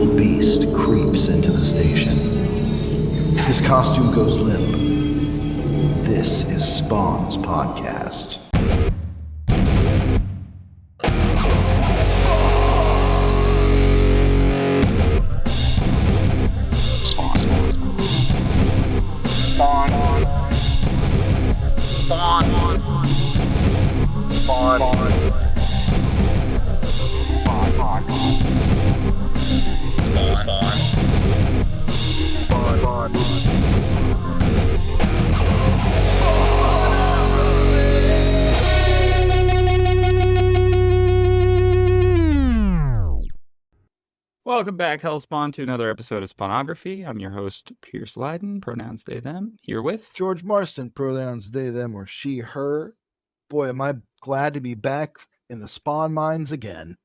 a beast creeps into the station. His costume goes limp. This is Spawn's podcast. Welcome back, Hellspawn, to another episode of Spawnography. I'm your host, Pierce Leiden, pronouns they, them, here with George Marston, pronouns they, them, or she, her. Boy, am I glad to be back in the Spawn mines again.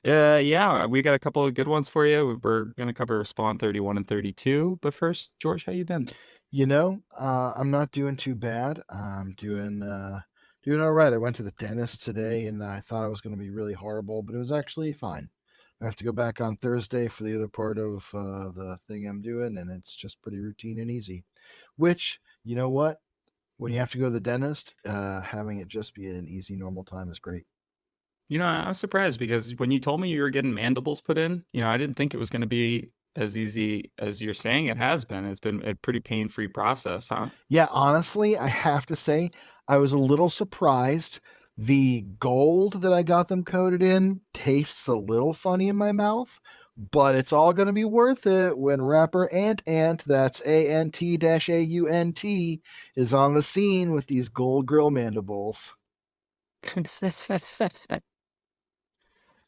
Yeah, we got a couple of good ones for you. We're going to cover Spawn 31 and 32. But first, George, how you been? You know, I'm not doing too bad. I'm doing all right. I went to the dentist today, and I thought it was going to be really horrible, but it was actually fine. I have to go back on Thursday for the other part of the thing I'm doing, and it's just pretty routine and easy. Which, you know what? When you have to go to the dentist, having it just be an easy, normal time is great. You know, I was surprised because when you told me you were getting mandibles put in, I didn't think it was going to be as easy as you're saying it has been. It's been a pretty pain-free process, huh? Yeah, honestly, I have to say, I was a little surprised. The gold that I got them coated in tastes a little funny in my mouth, but it's all going to be worth it when rapper Ant, that's ANT-AUNT, is on the scene with these gold grill mandibles.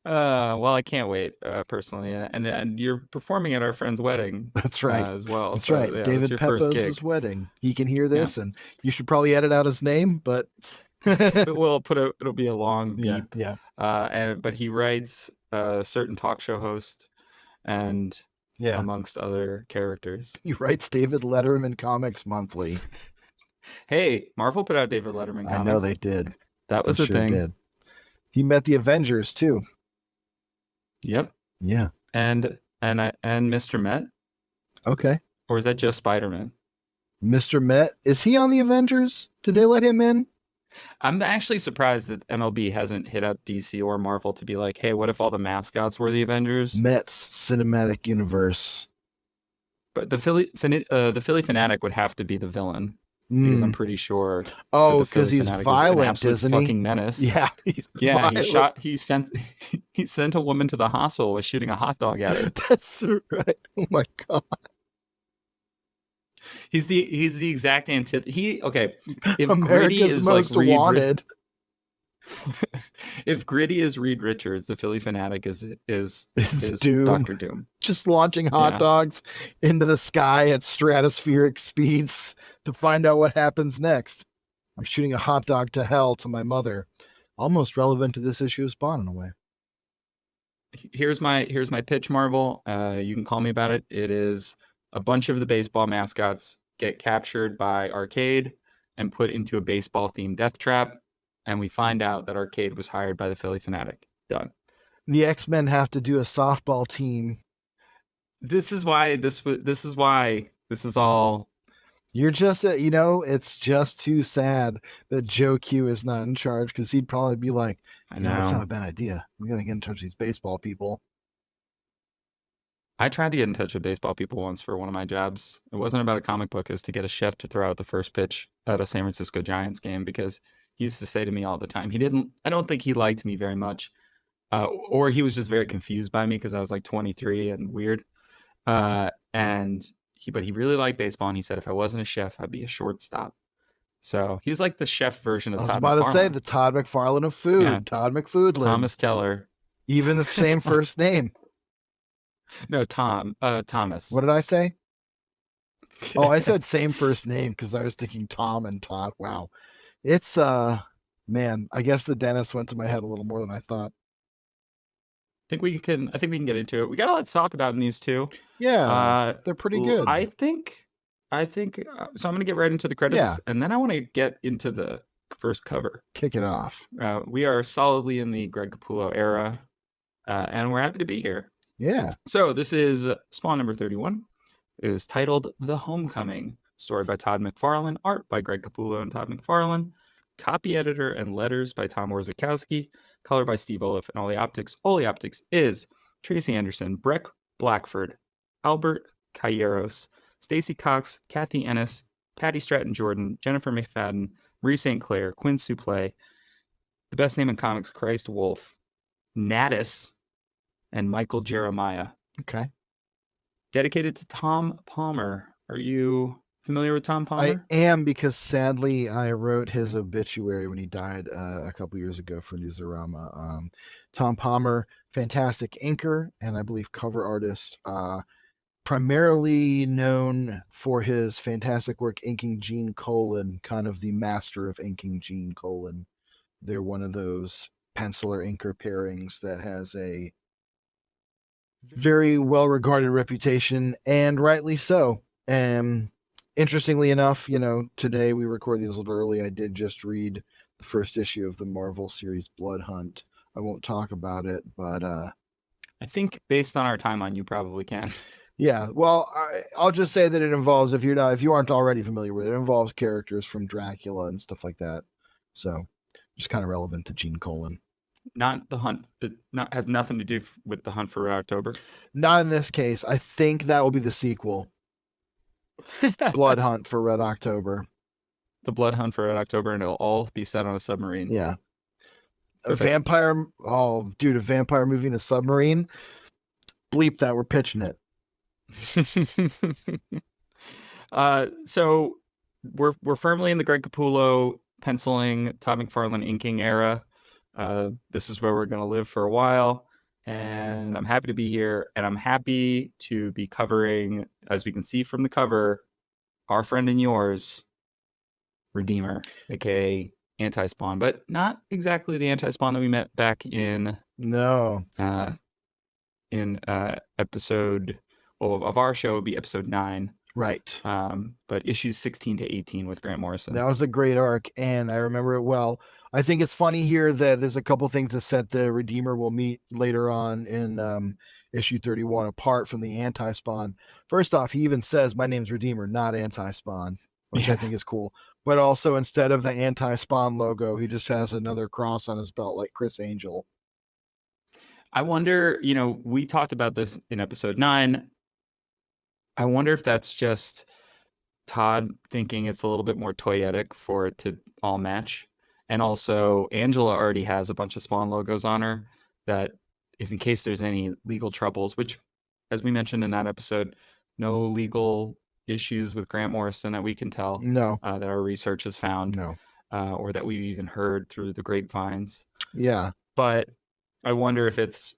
Well, I can't wait, personally. And you're performing at our friend's wedding. That's right. As well. That's so, right. Yeah, David Peppa's wedding. He can hear this, and you should probably edit out his name, but we'll it'll be a long beep. Yeah. But he writes a certain talk show host and amongst other characters. He writes David Letterman Comics Monthly. Hey, Marvel put out David Letterman Comics. I know they did. That was a thing. Did. He met the Avengers too. Yep. Yeah. And Mr. Met. Okay. Or is that just Spider-Man? Mr. Met, is he on the Avengers? Did they let him in? I'm actually surprised that MLB hasn't hit up DC or Marvel to be like, hey, what if all the mascots were the Avengers? Met's cinematic universe. But the Philly Fanatic would have to be the villain. Because I'm pretty sure. Oh, because he's violent, isn't he? Fucking menace. Yeah, violent. He sent a woman to the hospital with shooting a hot dog at her. That's right. Oh my god. He's the exact antithesis. If America's Gritty is most like wanted. If Gritty is Reed Richards, the Philly Fanatic is Doom. Dr. Doom. Just launching hot dogs into the sky at stratospheric speeds to find out what happens next. I'm shooting a hot dog to hell to my mother. Almost relevant to this issue of Spawn in a way. Here's my pitch, Marvel. You can call me about it. It is a bunch of the baseball mascots get captured by Arcade and put into a baseball-themed death trap. And we find out that Arcade was hired by the Philly Fanatic. Done. The X-Men have to do a softball team. This is why this is all. You're just, it's just too sad that Joe Q is not in charge, because he'd probably be like, I know, that's not a bad idea. We got to get in touch with these baseball people. I tried to get in touch with baseball people once for one of my jobs. It wasn't about a comic book. It was to get a chef to throw out the first pitch at a San Francisco Giants game, because he used to say to me all the time, I don't think he liked me very much. Or he was just very confused by me because I was like 23 and weird. But he really liked baseball, and he said if I wasn't a chef, I'd be a shortstop. So he's like the chef version of Todd McFarlane. I was about to say the Todd McFarlane of food. Yeah. Todd McFoodland. Thomas Teller. Even the same first name. No, Thomas. What did I say? Oh, I said same first name because I was thinking Tom and Todd. Wow. It's, man, I guess the dentist went to my head a little more than I thought. I think we can get into it. We got a lot to talk about in these two. Yeah, they're pretty good. I think. So I'm going to get right into the credits, and then I want to get into the first cover. Kick it off. We are solidly in the Greg Capullo era. and we're happy to be here. Yeah. So this is Spawn number 31. It is titled The Homecoming. Story by Todd McFarlane. Art by Greg Capullo and Todd McFarlane. Copy editor and letters by Tom Warzakowski. Color by Steve Oliff and Ollie Optics. Ollie Optics is Tracy Anderson, Breck Blackford, Albert Calleros, Stacy Cox, Kathy Ennis, Patty Stratton Jordan, Jennifer McFadden, Marie St. Clair, Quinn Suplee, the best name in comics, Christ Wolf, Natus, and Michael Jeremiah. Okay. Dedicated to Tom Palmer. Are you familiar with Tom Palmer? I am, because sadly I wrote his obituary when he died a couple years ago for Newsarama. Tom Palmer, fantastic inker and I believe cover artist, primarily known for his fantastic work inking Gene Colan, kind of the master of inking Gene Colan. They're one of those penciler inker pairings that has a very well regarded reputation, and rightly so. And interestingly enough, today we record these a little early. I did just read the first issue of the Marvel series Blood Hunt. I won't talk about it, but I think based on our timeline, you probably can. Yeah, well, I'll just say that it involves, if you aren't already familiar with it, it involves characters from Dracula and stuff like that. So, just kind of relevant to Gene Colan. Not the hunt. It has nothing to do with the hunt for Red October. Not in this case. I think that will be the sequel. Blood Hunt for Red October. The Blood Hunt for Red October, and it'll all be set on a submarine. Yeah. Okay. A vampire movie in a submarine. Bleep that, we're pitching it. So we're firmly in the Greg Capullo penciling, Todd McFarlane inking era. This is where we're going to live for a while, and I'm happy to be here, and I'm happy to be covering, as we can see from the cover, our friend and yours, Redeemer, aka Anti-Spawn, but not exactly the Anti-Spawn that we met back in episode of our show would be episode 9. Right. But issues 16 to 18 with Grant Morrison. That was a great arc, and I remember it well. I think it's funny here that there's a couple things that set the Redeemer will meet later on in issue 31 apart from the Anti-Spawn. First off, he even says, "My name's Redeemer, not Anti-Spawn," which I think is cool. But also, instead of the Anti-Spawn logo, he just has another cross on his belt like Chris Angel. I wonder, we talked about this in episode 9. I wonder if that's just Todd thinking it's a little bit more toyetic for it to all match. And also, Angela already has a bunch of Spawn logos on her that, if in case there's any legal troubles, which, as we mentioned in that episode, no legal issues with Grant Morrison that we can tell. No. That our research has found. No. Or that we've even heard through the grapevines. Yeah. But I wonder if it's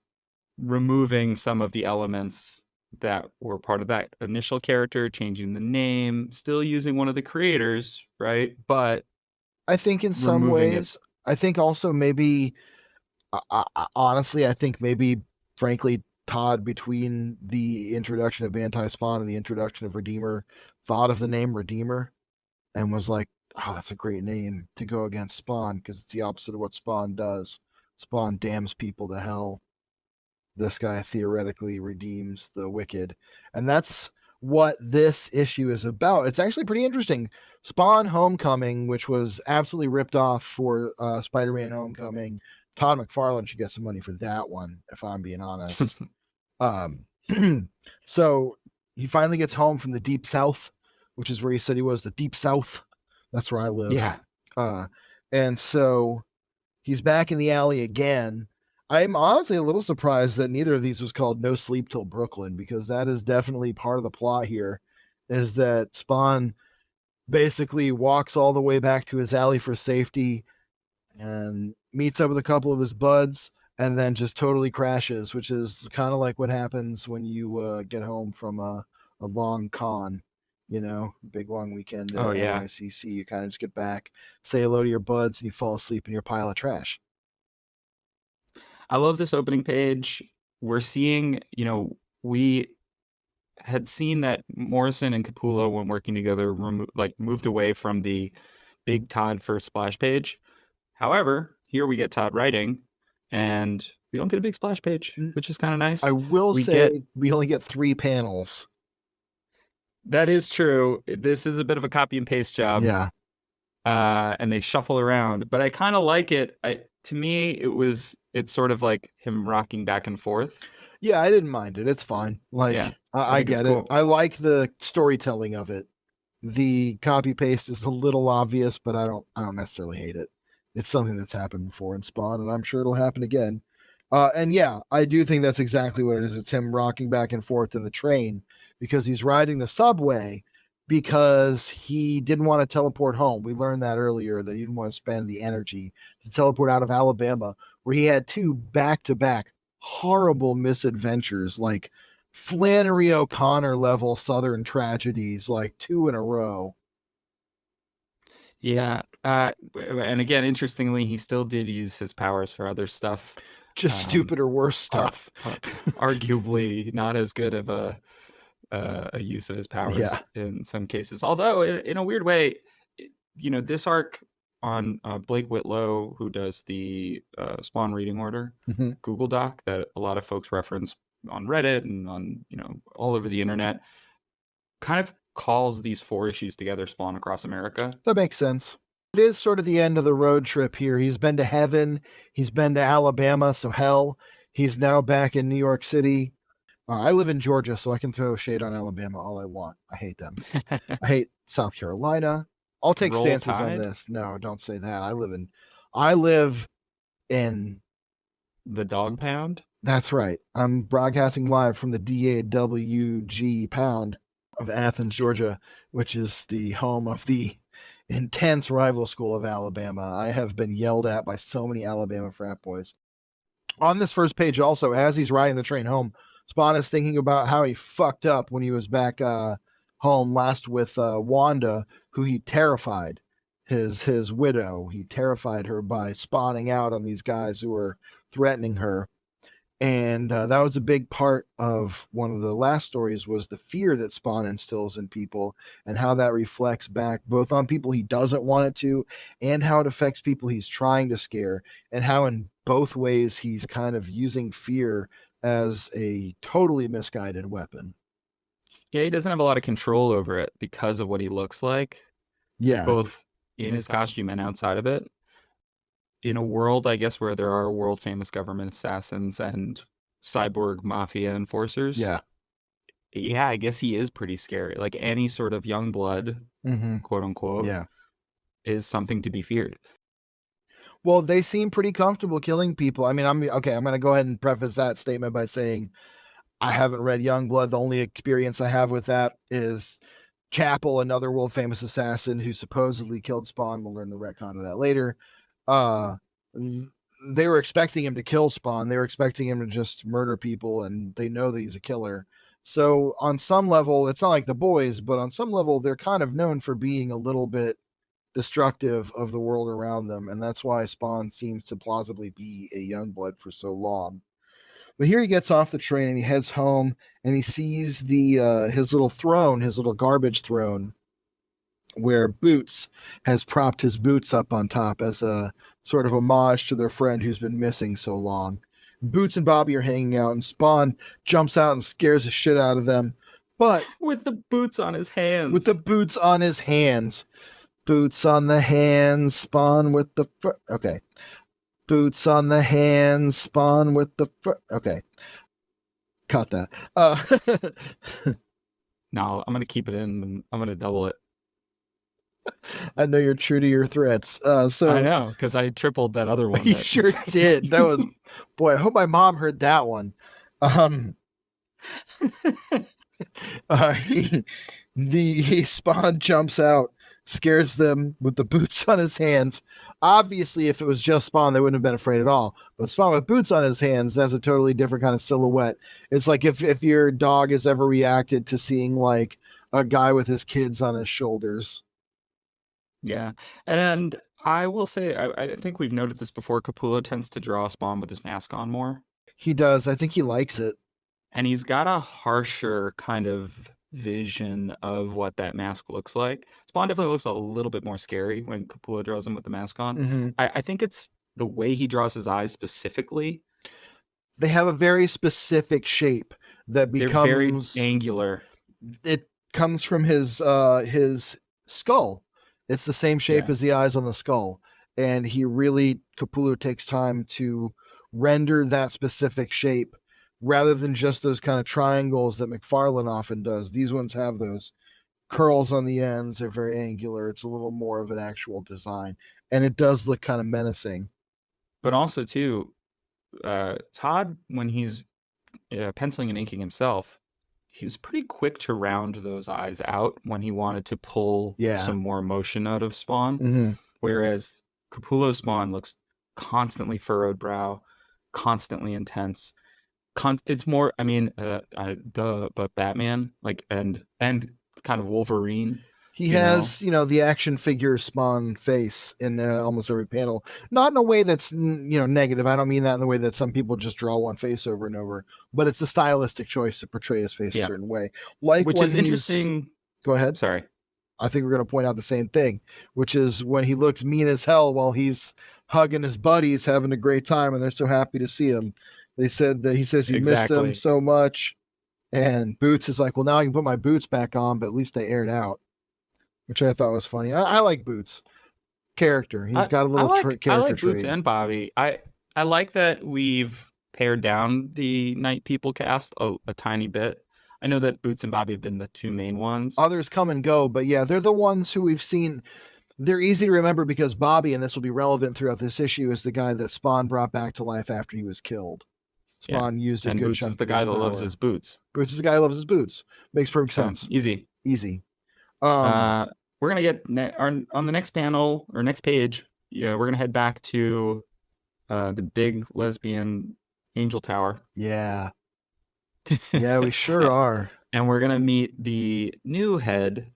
removing some of the elements that were part of that initial character, changing the name, still using one of the creators, right? But I think in some ways, I think also maybe, honestly, I think maybe, frankly, Todd, between the introduction of Anti-Spawn and the introduction of Redeemer, thought of the name Redeemer and was like, oh, that's a great name to go against Spawn, because it's the opposite of what Spawn does. Spawn damns people to hell. This guy theoretically redeems the wicked. And that's what this issue is about. It's actually pretty interesting. Spawn Homecoming, which was absolutely ripped off for Spider-Man Homecoming. Todd McFarlane should get some money for that one, if I'm being honest. So he finally gets home from the Deep South, which is where he said he was, the Deep South. That's where I live. Yeah. And so he's back in the alley again. I'm honestly a little surprised that neither of these was called No Sleep Till Brooklyn, because that is definitely part of the plot here, is that Spawn basically walks all the way back to his alley for safety and meets up with a couple of his buds and then just totally crashes, which is kind of like what happens when you get home from a long con, big long weekend at NYCC. You kind of just get back, say hello to your buds, and you fall asleep in your pile of trash. I love this opening page. We're seeing, we had seen that Morrison and Capullo, when working together, moved away from the big Todd first splash page. However, here we get Todd writing, and We don't get a big splash page, which is kind of nice. I will We say get we only get 3 panels. that is true. This is a bit of a copy and paste job. Yeah. And they shuffle around, but I kind of like it. To me, it's sort of like him rocking back and forth. Yeah, I didn't mind it. It's fine. Like, Yeah, I think it's get it. cool. I like the storytelling of it. The copy paste is a little obvious, but I don't necessarily hate it. It's something that's happened before in Spawn, and I'm sure it'll happen again. And yeah, I do think that's exactly what it is. It's him rocking back and forth in the train because he's riding the subway because he didn't want to teleport home. We learned that earlier that he didn't want to spend the energy to teleport out of Alabama, where he had 2 back-to-back horrible misadventures, like Flannery O'Connor level Southern tragedies, like 2 in a row. Yeah, and again, interestingly, he still did use his powers for other stuff. Just stupid or worse stuff. Arguably not as good of a use of his powers Yeah. in some cases. Although, in a weird way, this arc on Blake Whitlow, who does the Spawn reading order Mhm. Google Doc that a lot of folks reference on Reddit and on all over the internet, kind of calls these 4 issues together Spawn Across America. That makes sense. It is sort of the end of the road trip here. He's been to heaven. He's been to Alabama, so hell. He's now back in New York City. I live in Georgia, so I can throw shade on Alabama all I want. I hate them. I hate South Carolina. I'll take Roll stances on Tide? this. No, don't say that. I live in The Dog Pound? That's right. I'm broadcasting live from the DAWG Pound of Athens, Georgia, which is the home of the intense rival school of Alabama. I have been yelled at by so many Alabama frat boys. On this first page, also, as he's riding the train home, Spawn is thinking about how he fucked up when he was back home last with Wanda, who he terrified, his widow. He terrified her by spawning out on these guys who were threatening her. And that was a big part of one of the last stories, was the fear that Spawn instills in people and how that reflects back both on people he doesn't want it to and how it affects people he's trying to scare, and how in both ways he's kind of using fear as a totally misguided weapon. Yeah, he doesn't have a lot of control over it because of what he looks like, Yeah. both in his costume and outside of it. In a world, I guess, where there are world famous government assassins and cyborg mafia enforcers. Yeah. Yeah, I guess he is pretty scary. Like any sort of young blood, quote unquote, Yeah. is something to be feared. Well, they seem pretty comfortable killing people. I mean, I'm going to go ahead and preface that statement by saying I haven't read Youngblood. The only experience I have with that is Chapel, another world famous assassin who supposedly killed Spawn. We'll learn the retcon of that later. They were expecting him to kill Spawn. They were expecting him to just murder people, and they know that he's a killer. So on some level, it's not like the boys, but on some level, they're kind of known for being a little bit destructive of the world around them, and that's why Spawn seems to plausibly be a Youngblood for so long. But here he gets off the train and he heads home, and he sees the his little throne, his little garbage throne, where Boots has propped his boots up on top as a sort of homage to their friend who's been missing so long. Boots and Bobby are hanging out, and Spawn jumps out and scares the shit out of them. But with the boots on his hands. With the boots on his hands. Boots on the hands, Spawn with the okay. Boots on the hands, Spawn with the okay. Cut that. No, I'm gonna keep it in and I'm gonna double it. I know you're true to your threats. So I know, because I tripled that other one. You sure did. That was, boy, I hope my mom heard that one. The Spawn jumps out, scares them with the boots on his hands. Obviously, if it was just Spawn, they wouldn't have been afraid at all. But Spawn with boots on his hands, that's a totally different kind of silhouette. It's like if your dog has ever reacted to seeing like a guy with his kids on his shoulders. Yeah. And I will say, I think we've noted this before, Capullo tends to draw Spawn with his mask on more. He does. I think he likes it. And he's got a harsher kind of vision of what that mask looks like. Spawn definitely looks a little bit more scary when Capullo draws him with the mask on. Mm-hmm. I think it's the way he draws his eyes specifically they have a very specific shape that They're very becomes angular. it comes from his skull. It's the same shape Yeah. as the eyes on the skull, and he really Capullo takes time to render that specific shape rather than just those kind of triangles that McFarlane often does. These ones have those curls on the ends. They're very angular. It's a little more of an actual design, and it does look kind of menacing. But also too, Todd, when he's penciling and inking himself, he was pretty quick to round those eyes out when he wanted to pull Yeah. some more motion out of Spawn. Mm-hmm. Whereas Capullo's Spawn looks constantly furrowed brow, constantly intense. It's more, I mean, but Batman, like, and kind of Wolverine, He you know? has, the action figure Spawn face in almost every panel. Not in a way that's, negative. I don't mean that in the way that some people just draw one face over and over, but it's a stylistic choice to portray his face a Yeah. certain way. Like Which when is interesting. Go ahead. Sorry. I think we're going to point out the same thing, which is when he looked mean as hell while he's hugging his buddies, having a great time, and they're so happy to see him. They said that he says he missed them Exactly. so much. And Boots is like, well, now I can put my boots back on, but at least they aired out, which I thought was funny. I like Boots character. He's got a little character I like Boots trait. and Bobby. I like that we've pared down the Night People cast a tiny bit. I know that Boots and Bobby have been the two main ones. Others come and go, but yeah, they're the ones who we've seen. They're easy to remember because Bobby, and this will be relevant throughout this issue, is the guy that Spawn brought back to life after he was killed. Spawn used a and good Boots chunk is the of guy his that power. loves his boots. Boots is the guy who loves his boots. Makes perfect sense. Easy. Um, We're gonna get on the next panel or next page. Yeah, we're gonna head back to the big lesbian angel tower. Yeah. Yeah, we sure are. And we're gonna meet the new head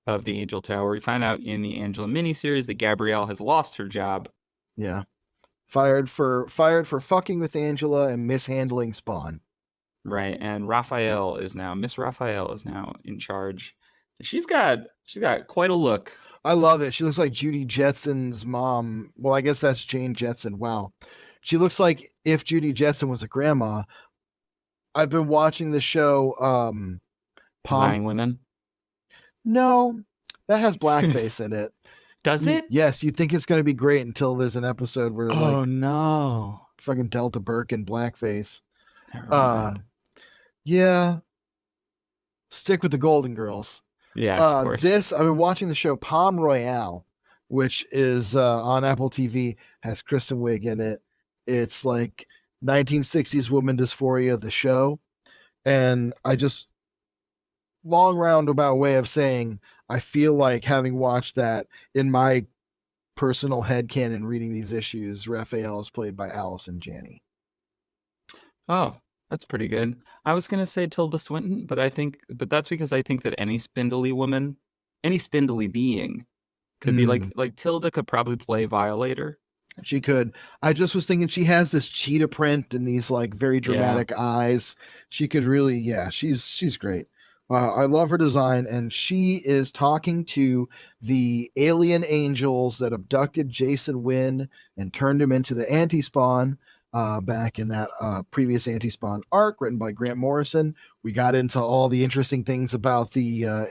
of the Angel Tower. We find out in the Angela miniseries that Gabrielle has lost her job. Yeah. Fired for fucking with Angela and mishandling Spawn. Right. And Miss Raphael is now in charge. She's got quite a look. I love it. She looks like Judy Jetson's mom. Well, I guess that's Jane Jetson. Wow. She looks like if Judy Jetson was a grandma. I've been watching the show Designing Women. No, that has blackface in it. Does it? Yes, you think it's going to be great until there's an episode where no, fucking Delta Burke in blackface. Never mind. Yeah. Stick with the Golden Girls. Yeah, of course. I've been watching the show Palm Royale, which is on Apple TV, has Kristen Wiig in it. It's like 1960s woman dysphoria, the show. And I just, long roundabout way of saying, I feel like having watched that in my personal headcanon reading these issues, Raphael is played by Allison Janney. Oh, that's pretty good. I was gonna say Tilda Swinton, but that's because I think that any spindly woman, any spindly being, could be like Tilda could probably play Violator. She could. I just was thinking she has this cheetah print and these like very dramatic eyes. She could really, she's great. I love her design, and she is talking to the alien angels that abducted Jason Wynn and turned him into the anti-spawn back in that previous anti-spawn arc written by Grant Morrison. We got into all the interesting things about the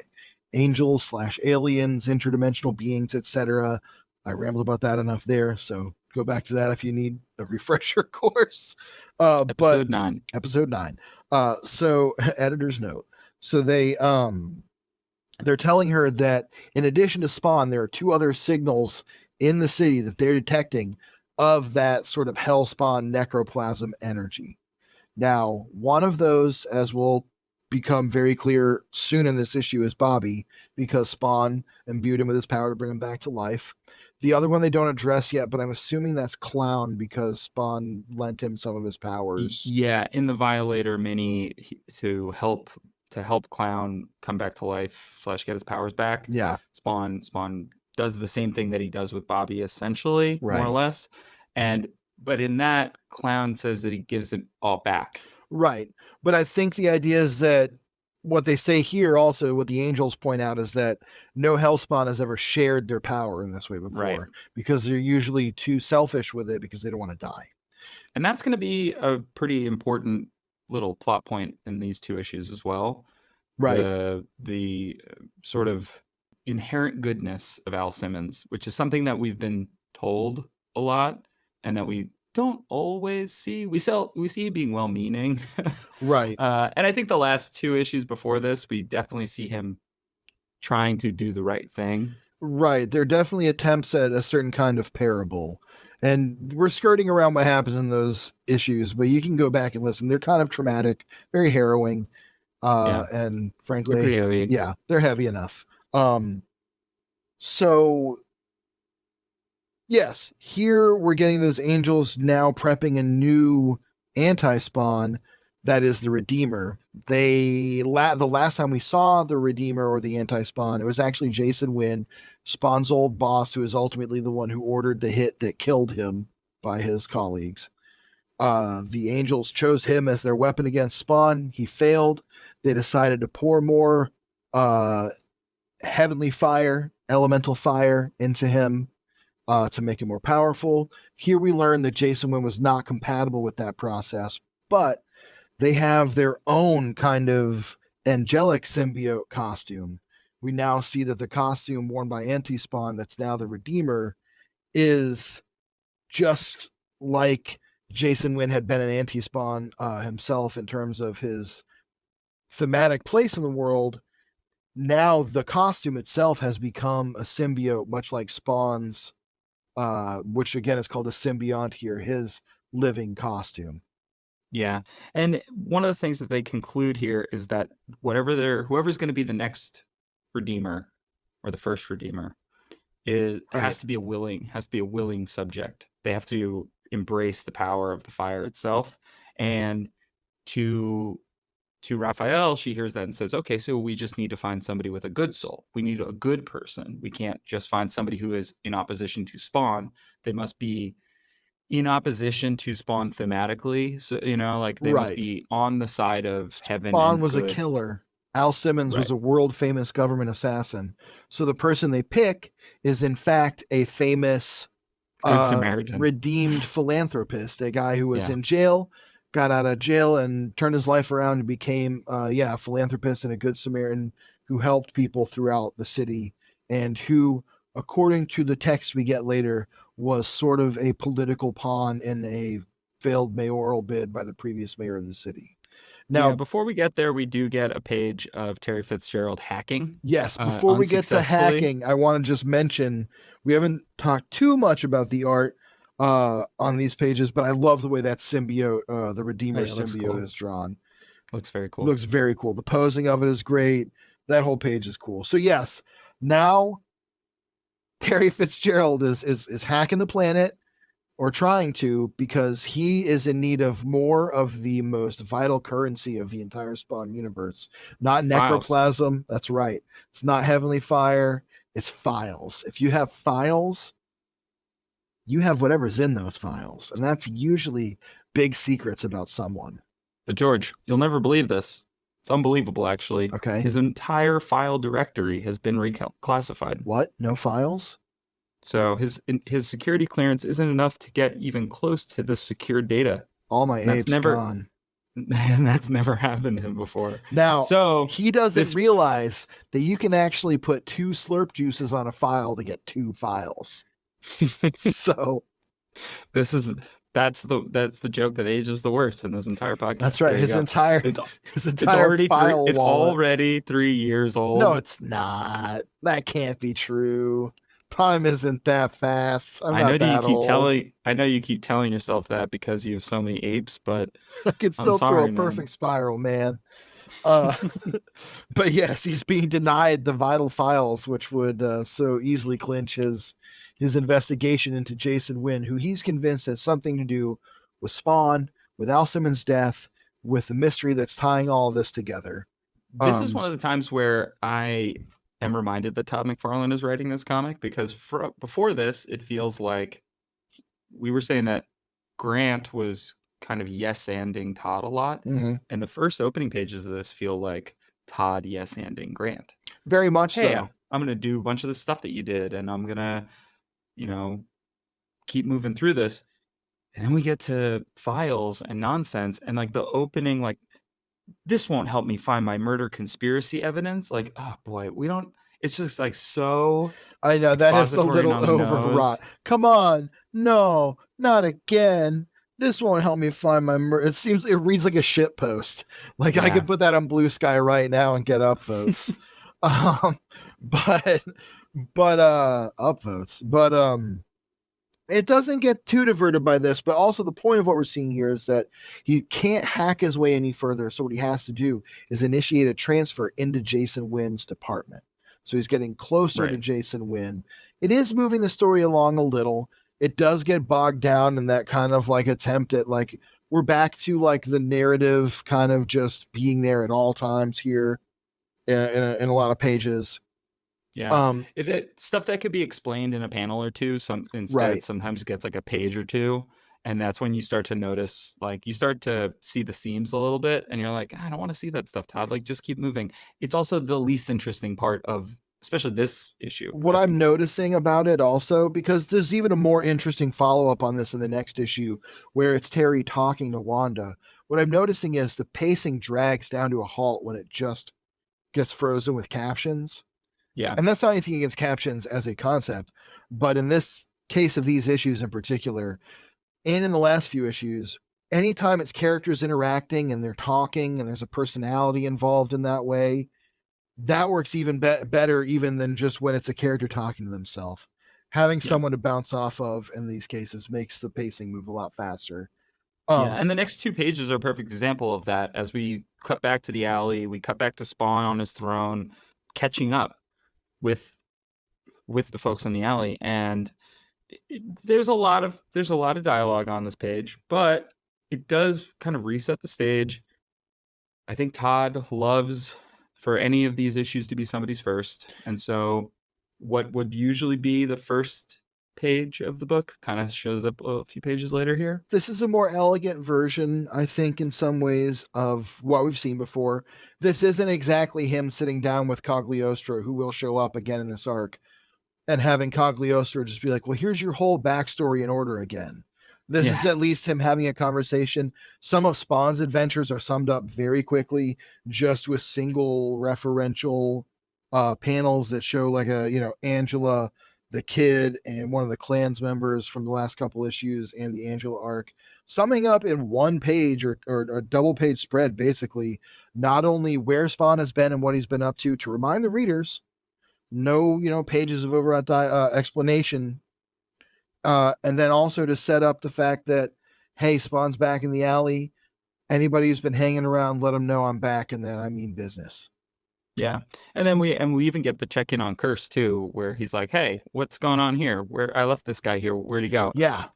angels / aliens, interdimensional beings, etc. I rambled about that enough there, so go back to that if you need a refresher course. Episode 9. Episode 9. So editor's note. So they're telling her that in addition to Spawn, there are 2 other signals in the city that they're detecting of that sort of hellspawn necroplasm energy. Now, one of those, as will become very clear soon in this issue, is Bobby, because Spawn imbued him with his power to bring him back to life. The other one they don't address yet, but I'm assuming that's Clown because Spawn lent him some of his powers. Yeah, in the Violator mini to help Clown come back to life / get his powers back. Yeah. Spawn does the same thing that he does with Bobby, essentially, right. more or less. But in that, Clown says that he gives it all back. Right. But I think the idea is that what they say here also, what the angels point out, is that no hellspawn has ever shared their power in this way before, right, because they're usually too selfish with it because they don't want to die. And that's going to be a pretty important little plot point in these two issues as well. Right. The sort of inherent goodness of Al Simmons, which is something that we've been told a lot and that we don't always see. We see being well-meaning. Right. And I think the last two issues before this, we definitely see him trying to do the right thing. Right. They're definitely attempts at a certain kind of parable. And we're skirting around what happens in those issues, but you can go back and listen. They're kind of traumatic, very harrowing, Yeah, and they're frankly, pretty heavy. yeah, they're heavy enough. So yes, here we're getting those angels now prepping a new anti-spawn that is the Redeemer. The last time we saw the Redeemer or the anti-spawn, it was actually Jason Wynn, Spawn's old boss, who is ultimately the one who ordered the hit that killed him by his colleagues. The angels chose him as their weapon against Spawn. He failed. They decided to pour more heavenly fire, elemental fire into him to make him more powerful. Here we learn that Jason Wynn was not compatible with that process, but they have their own kind of angelic symbiote costume. We now see that the costume worn by Anti-Spawn, that's now the Redeemer, is just like Jason Wynn had been an Anti-Spawn himself in terms of his thematic place in the world. Now the costume itself has become a symbiote, much like Spawn's, which again is called a symbiont here, his living costume. Yeah. And one of the things that they conclude here is that whoever's going to be the next Redeemer or the first Redeemer has Right. to be a willing subject. They have to embrace the power of the fire itself. And to Raphael, she hears that and says, okay, so we just need to find somebody with a good soul. We need a good person. We can't just find somebody who is in opposition to Spawn. They must be in opposition to Spawn thematically. So, like they must Right. be on the side of heaven Spawn and was a good. killer. Al Simmons was Right. a world famous government assassin. So the person they pick is in fact a famous Good Samaritan. redeemed philanthropist, a guy who was Yeah. in jail, got out of jail and turned his life around and became a philanthropist and a good Samaritan who helped people throughout the city, and who, according to the text we get later, was sort of a political pawn in a failed mayoral bid by the previous mayor of the city. Yeah, Now, before we get there, we do get a page of Terry Fitzgerald hacking yes, before we get to unsuccessfully. hacking, I want to just mention we haven't talked too much about the art on these pages, but I love the way that symbiote, the Oh, Redeemer yeah, it looks symbiote, cool. is drawn. Looks very cool. Looks very cool. The posing of it is great. That whole page is cool. So yes, now Terry Fitzgerald is hacking the planet, or trying to, because he is in need of more of the most vital currency of the entire Spawn universe. Not Files. necroplasm. That's right. It's not heavenly fire. It's files. If you have files, you have whatever's in those files. And that's usually big secrets about someone. But George, you'll never believe this. It's unbelievable, actually. Okay. His entire file directory has been reclassified. What? No files? So his security clearance isn't enough to get even close to the secure data. All my apes gone. And that's never happened to him before. Now, so he doesn't realize that you can actually put 2 slurp juices on a file to get 2 files. So that's the joke that ages the worst in this entire podcast. That's right. His entire file it's wallet. already 3 years old. No, it's not. That can't be true. Time isn't that fast. I know you keep telling yourself that because you have so many apes, but I could still throw a perfect spiral, man. But yes, he's being denied the vital files, which would so easily clinch his investigation into Jason Wynn, who he's convinced has something to do with Spawn, with Al Simmons' death, with the mystery that's tying all of this together. This is one of the times where I am reminded that Todd McFarlane is writing this comic, because before this, it feels like we were saying that Grant was kind of yes-anding Todd a lot. Mm-hmm. And the first opening pages of this feel like Todd yes-anding Grant. Very much hey, so. I'm going to do a bunch of the stuff that you did, and I'm going to, keep moving through this. And then we get to files and nonsense, and like the opening, like, this won't help me find my murder conspiracy evidence. Like, oh boy, we don't. It's just like so I know that is a expository and little on the overwrought. nose. Come on, no, not again. This won't help me find my. It reads like a shit post. Like I Yeah, could put that on Blue Sky right now and get upvotes. um, but upvotes. It doesn't get too diverted by this, but also the point of what we're seeing here is that he can't hack his way any further. So what he has to do is initiate a transfer into Jason Wynn's department. So he's getting closer to right. Jason Wynn. It is moving the story along a little. It does get bogged down in that kind of like attempt at like we're back to like the narrative kind of just being there at all times here in a lot of pages. Yeah, Um, stuff that could be explained in a panel or two. Instead right. sometimes gets like a page or two, and that's when you start to notice, like, you start to see the seams a little bit, and you're like, I don't want to see that stuff, Todd. Like, just keep moving. It's also the least interesting part of, especially this issue, What I I'm think. noticing about it also, because there's even a more interesting follow up on this in the next issue where it's Terry talking to Wanda. What I'm noticing is the pacing drags down to a halt when it just gets frozen with captions. Yeah, And that's not anything against captions as a concept, but in this case of these issues in particular, and in the last few issues, anytime it's characters interacting and they're talking and there's a personality involved in that way, that works even better even than just when it's a character talking to themselves. Having yeah. someone to bounce off of in these cases makes the pacing move a lot faster. Yeah, Um, and the next two pages are a perfect example of that. As we cut back to the alley, we cut back to Spawn on his throne, catching up with the folks in the alley, and there's a lot of dialogue on this page, but it does kind of reset the stage. I think Todd loves for any of these issues to be somebody's first, and so what would usually be the first page of the book kind of shows up a few pages later here. this is a more elegant version, I think, in some ways, of what we've seen before. This isn't exactly him sitting down with Cagliostro, who will show up again in this arc, and having Cagliostro just be like, well, here's your whole backstory in order again. This is Yeah, at least him having a conversation. Some of Spawn's adventures are summed up very quickly, just with single referential panels that show like Angela, the kid, and one of the Klans members from the last couple issues and the Angela arc, summing up in one page or a double page spread, basically, not only where Spawn has been and what he's been up to remind the readers, no pages of overall explanation, and then also to set up the fact that hey, Spawn's back in the alley. Anybody who's been hanging around, let them know I'm back, and then I mean business. yeah, and then we even get the check in on Curse too, where he's like, "Hey, what's going on here? Where I left this guy here? Where'd he go?" Yeah,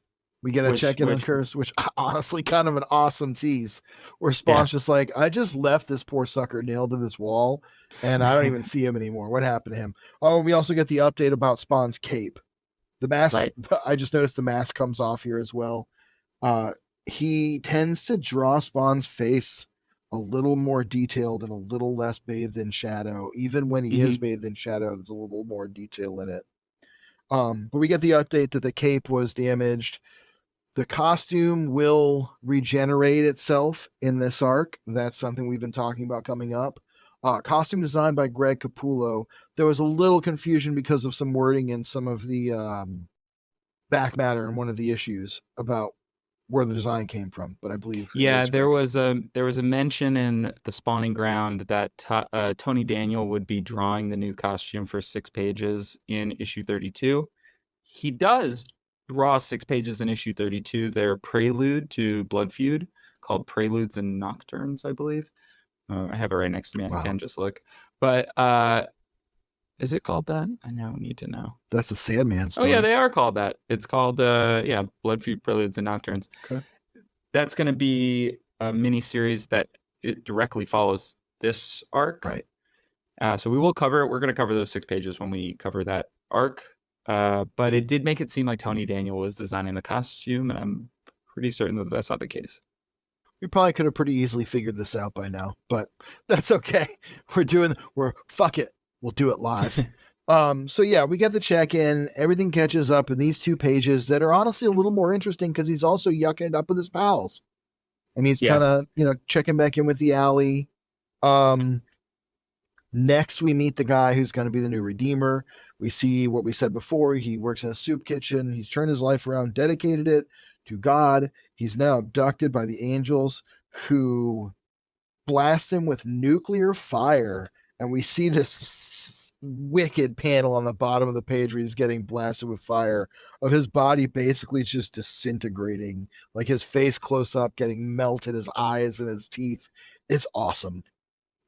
we get a Which check in on which Curse, which honestly kind of an awesome tease, where yeah, Spawn's just like, I just left this poor sucker nailed to this wall, and I don't even see him anymore. What happened to him? Oh, we also get the update about Spawn's cape. The mask, right, I just noticed the mask comes off here as well. Uh, he tends to draw Spawn's face a little more detailed and a little less bathed in shadow. Even when he is hmm bathed in shadow, there's a little more detail in it. But we get the update that the cape was damaged. The costume will regenerate itself in this arc. That's something we've been talking about coming up. Costume designed by Greg Capullo. There was a little confusion because of some wording in some of the back matter in one of the issues about where the design came from, but I believe it yeah. is Greg. There was a mention in the spawning ground that Tony Daniel would be drawing the new costume for 6 pages in issue 32. He does draw 6 pages in issue 32. They're prelude to Blood Feud, called Preludes and Nocturnes, I believe. I have it right next to me. I Wow, can just look. But is it called that? I now need to know. that's the Sandman Oh yeah, story. they are called that. It's called yeah, Blood Feud, Preludes and Nocturnes. Okay. That's going to be a mini series that it directly follows this arc. Right. So we will cover it. We're going to cover those 6 pages when we cover that arc. But it did make it seem like Tony Daniel was designing the costume, and I'm pretty certain that that's not the case. We probably could have pretty easily figured this out by now, but that's okay. We're fuck it. We'll do it live. So yeah, we get the check in. Everything catches up in these 2 pages that are honestly a little more interesting because he's also yucking it up with his pals, and he's Yeah. kind of checking back in with the alley. Um, Next, we meet the guy who's going to be the new Redeemer. We see what we said before. He works in a soup kitchen. He's turned his life around, dedicated it to God. He's now abducted by the angels who blast him with nuclear fire. And we see this wicked panel on the bottom of the page where he's getting blasted with fire of his body basically just disintegrating, like his face close up, getting melted, his eyes and his teeth. It's awesome.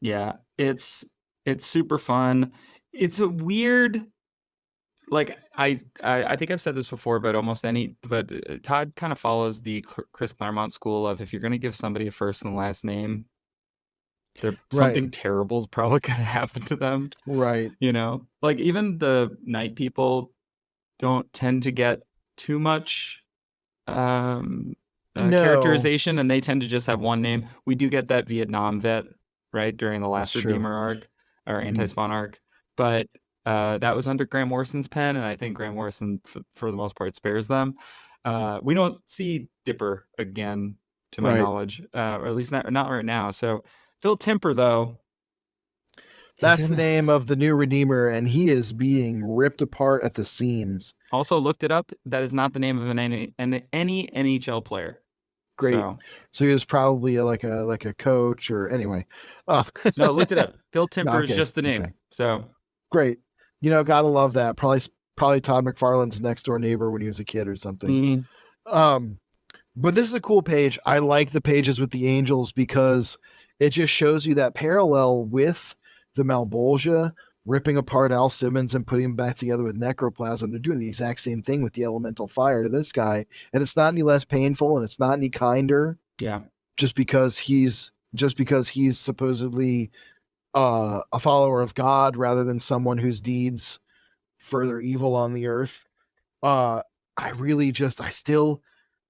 Yeah. It's super fun. It's a weird, like I think I've said this before, but Todd kind of follows the Chris Claremont school of, if you're going to give somebody a first and last name, there Right. something terrible is probably going to happen to them. Right. Like even the night people don't tend to get too much um No, characterization, and they tend to just have one name. We do get that Vietnam vet, right, during the that's last true. Redeemer arc or Mhm. anti-spawn arc, but that was under Grant Morrison's pen, and I think Grant Morrison for the most part spares them. We don't see Dipper again to my Right. knowledge, or at least not right now. So Phil Timper, though, he's That's in the the, name of the new Redeemer, and he is being ripped apart at the seams. also looked it up. That is not the name of any NHL player. Great. So So he was probably like a coach or anyway. Oh, no, looked it up. Phil no, Timper is okay, just the name. okay, So great. Gotta love that. Probably Todd McFarlane's next door neighbor when he was a kid or something. mhm. Um, But this is a cool page. I like the pages with the angels because it just shows you that parallel with the Malbolgia ripping apart Al Simmons and putting him back together with necroplasm. They're doing the exact same thing with the elemental fire to this guy, and it's not any less painful and it's not any kinder Yeah. just because he's supposedly a follower of God rather than someone whose deeds further evil on the earth. Uh, I really just I still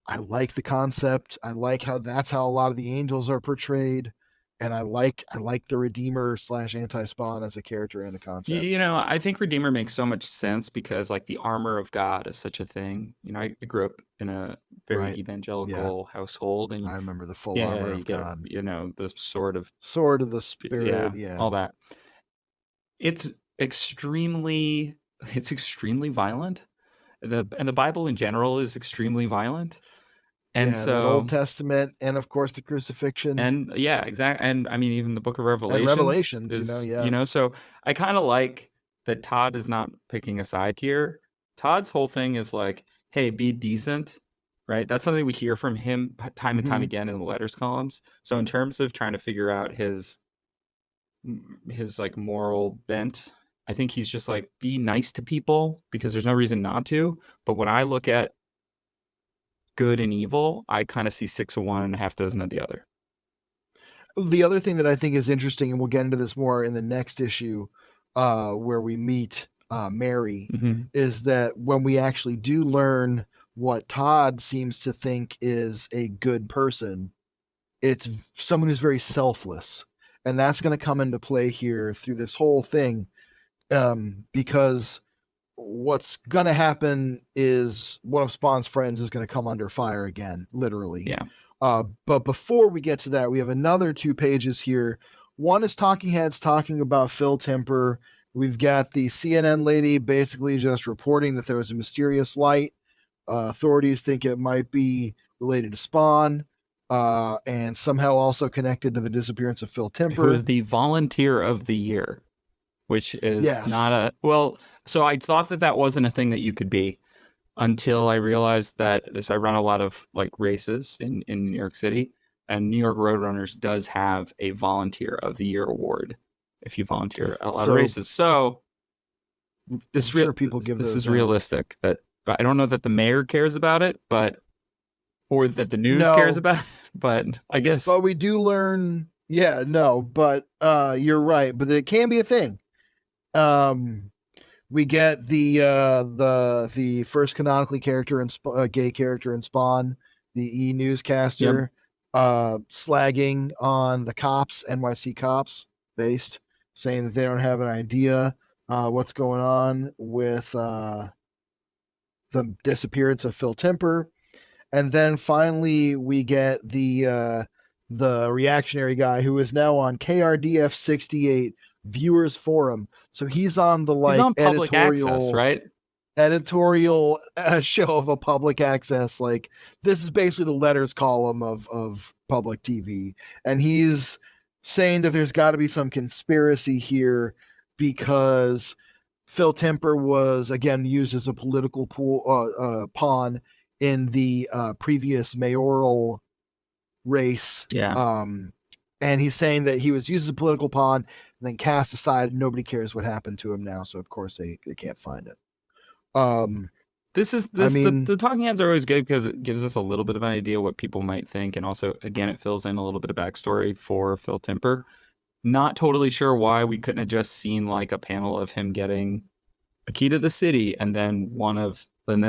I like the concept. I like how that's how a lot of the angels are portrayed, and I like the Redeemer slash anti spawn as a character and a concept. I think Redeemer makes so much sense because, like, the armor of God is such a thing. I grew up in a very Right? Yeah, evangelical household, and I remember the full yeah, armor you of get, God, the sword of, sword of the yeah, spirit. Yeah, all that. It's extremely, it's extremely violent. And the Bible in general is extremely violent. And yeah. That Old so, Testament and of course the crucifixion and yeah, exactly. And I mean, even the Book of and Revelations Revelations. is, Yeah. so I kind of like that Todd is not picking a side here. Todd's whole thing is like, hey, be decent, right? That's something we hear from him time and time Hmm. again in the letters columns. So in terms of trying to figure out his like moral bent, I think he's just like, be nice to people because there's no reason not to. But when I look at good and evil, I kind of see six of one and a half dozen of the other. The other thing that I think is interesting, and we'll get into this more in the next issue, where we meet Mary, Mm-hmm. is that when we actually do learn what Todd seems to think is a good person, it's someone who's very selfless. And that's going to come into play here through this whole thing, because what's going to happen is one of Spawn's friends is going to come under fire again, literally. Yeah. But before we get to that, we have another 2 pages here. One is Talking Heads talking about Phil Temper. We've got the CNN lady basically just reporting that there was a mysterious light. Authorities think it might be related to Spawn, and somehow also connected to the disappearance of Phil Who is Temper. the volunteer of the year, which is not Yes. a, well, so I thought that wasn't a thing that you could be until I realized that this, I run a lot of like races in New York City, and New York Roadrunners does have a volunteer of the year award if you volunteer at a lot of So races. So I'm sure people give this those is out. realistic. That I don't know that the mayor cares about it, but or that the news cares No, about it, but I guess but we do learn. Yeah, no, but you're right. But it can be a thing. Um, we get the first canonically character and gay character in Spawn, the yep. newscaster, slagging on the cops, NYC cops, based, saying that they don't have an idea what's going on with the disappearance of Phil Temper. And then finally we get the reactionary guy who is now on KRDF 68 viewers forum. So he's on the He's like on public access, right? editorial show of a public access, like this is basically the letters column of public TV, and he's saying that there's got to be some conspiracy here because Phil Temper was again used as a political pawn in the previous mayoral race. Yeah. And he's saying that he was used as a political pawn and then cast aside. Nobody cares what happened to him now, so of course they can't find it. The talking heads are always good because it gives us a little bit of an idea what people might think, and also again it fills in a little bit of backstory for Phil Temper. Not totally sure why we couldn't have just seen like a panel of him getting a key to the city, and then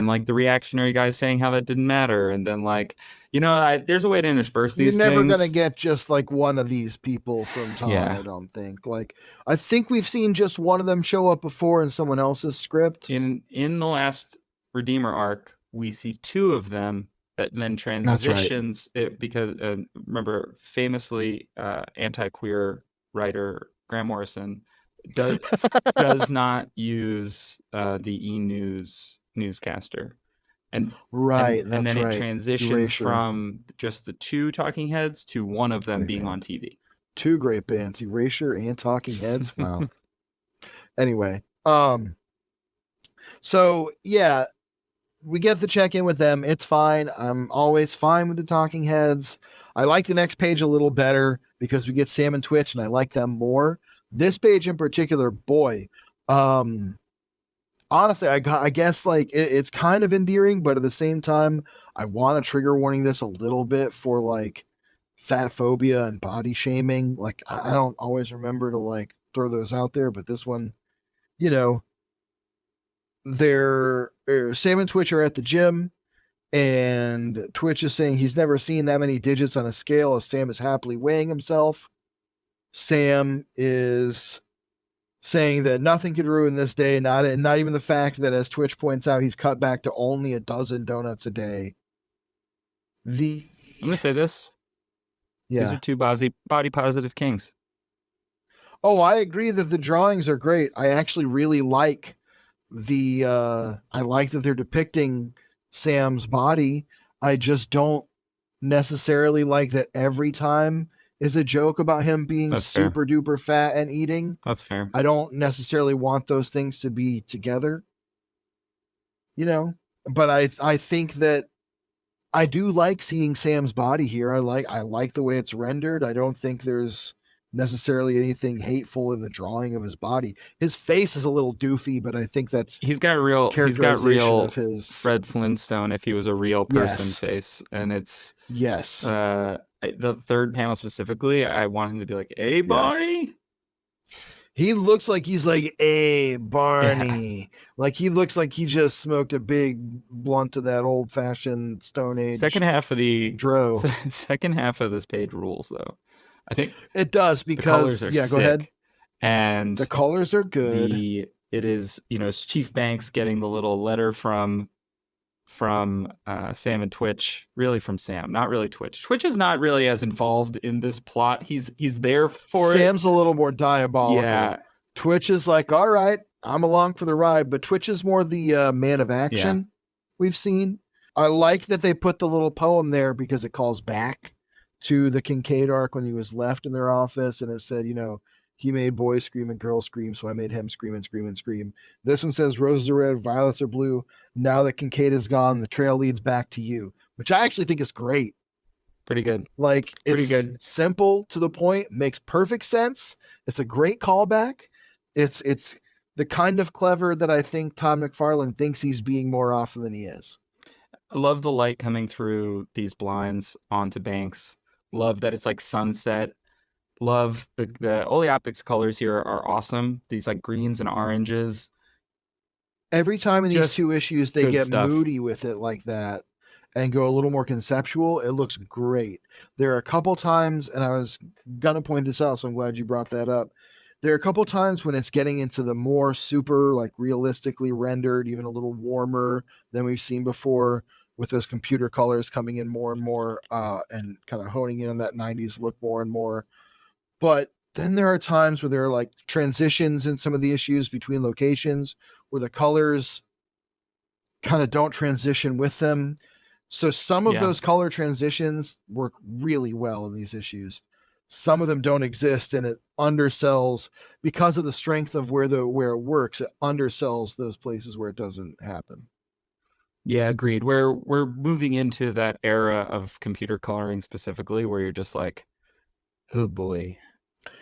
like the reactionary guy saying how that didn't matter, and then like there's a way to intersperse these You're never things. gonna get just like one of these people from Todd. Yeah. I don't think. Like I think we've seen just one of them show up before in someone else's script. In the last Redeemer arc, we see two of them that then transitions it because remember famously anti-queer writer Grant Morrison does not use the E-News newscaster. And then it transitions from just the two talking heads to one of them being on TV. Two great bands, Erasure and Talking Heads. Wow. Anyway, so yeah, we get the check-in with them. It's fine. I'm always fine with the Talking Heads. I like the next page a little better because we get Sam and Twitch, and I like them more. This page in particular, boy, honestly, I guess like it's kind of endearing, but at the same time, I want to trigger warning this a little bit for like fat phobia and body shaming. Like I don't always remember to like throw those out there, but this one, Sam and Twitch are at the gym, and Twitch is saying he's never seen that many digits on a scale as Sam is happily weighing himself. Sam is saying that nothing could ruin this day, not even the fact that, as Twitch points out, he's cut back to only a dozen donuts a day. I'm gonna say this. Yeah. These are two body positive kings. Oh, I agree that the drawings are great. I actually really like I like that they're depicting Sam's body. I just don't necessarily like that every time is a joke about him being super duper fat and eating. That's fair. I don't necessarily want those things to be together, but I think that I do like seeing Sam's body here. I like the way it's rendered. I don't think there's necessarily anything hateful in the drawing of his body. His face is a little doofy, but I think that's he's got real of his Fred Flintstone if he was a real person face, and it's the third panel specifically. I want him to be like, "Hey, Barney." Yes. He looks like he's like, "Hey, Barney." Yeah. Like he looks like he just smoked a big blunt of that old fashioned Stone Age. Second half of this page rules though. I think it does because the colors are sick. Go ahead. And the colors are good. It is, Chief Banks getting the little letter from Sam and Twitch, really from Sam, not really Twitch. Twitch is not really as involved in this plot. He's there for Sam's a little more diabolical. Yeah. Twitch is like, all right, I'm along for the ride, but Twitch is more the man of action we've seen. I like that they put the little poem there because it calls back to the Kincaid arc when he was left in their office, and it said, he made boys scream and girls scream, so I made him scream and scream and scream. This one says roses are red, violets are blue. Now that Kincaid is gone, the trail leads back to you, which I actually think is great. Pretty good. Like, it's pretty good. Simple to the point, makes perfect sense. It's a great callback. It's the kind of clever that I think Todd McFarlane thinks he's being more often than he is. I love the light coming through these blinds onto Banks. Love that it's like sunset. Love the Ole Optics colors here are awesome. These like greens and oranges. Every time in these two issues, they get moody with it like that and go a little more conceptual. It looks great. There are a couple times, and I was going to point this out, so I'm glad you brought that up. There are a couple times when it's getting into the more super like realistically rendered, even a little warmer than we've seen before, with those computer colors coming in more and more, and kind of honing in on that 90s look more and more. But then there are times where there are like transitions in some of the issues between locations where the colors kind of don't transition with them. So some of Yeah. those color transitions work really well in these issues. Some of them don't exist, and it undersells because of the strength of where it works. It undersells those places where it doesn't happen. Yeah, agreed. We're moving into that era of computer coloring specifically where you're just like, oh boy.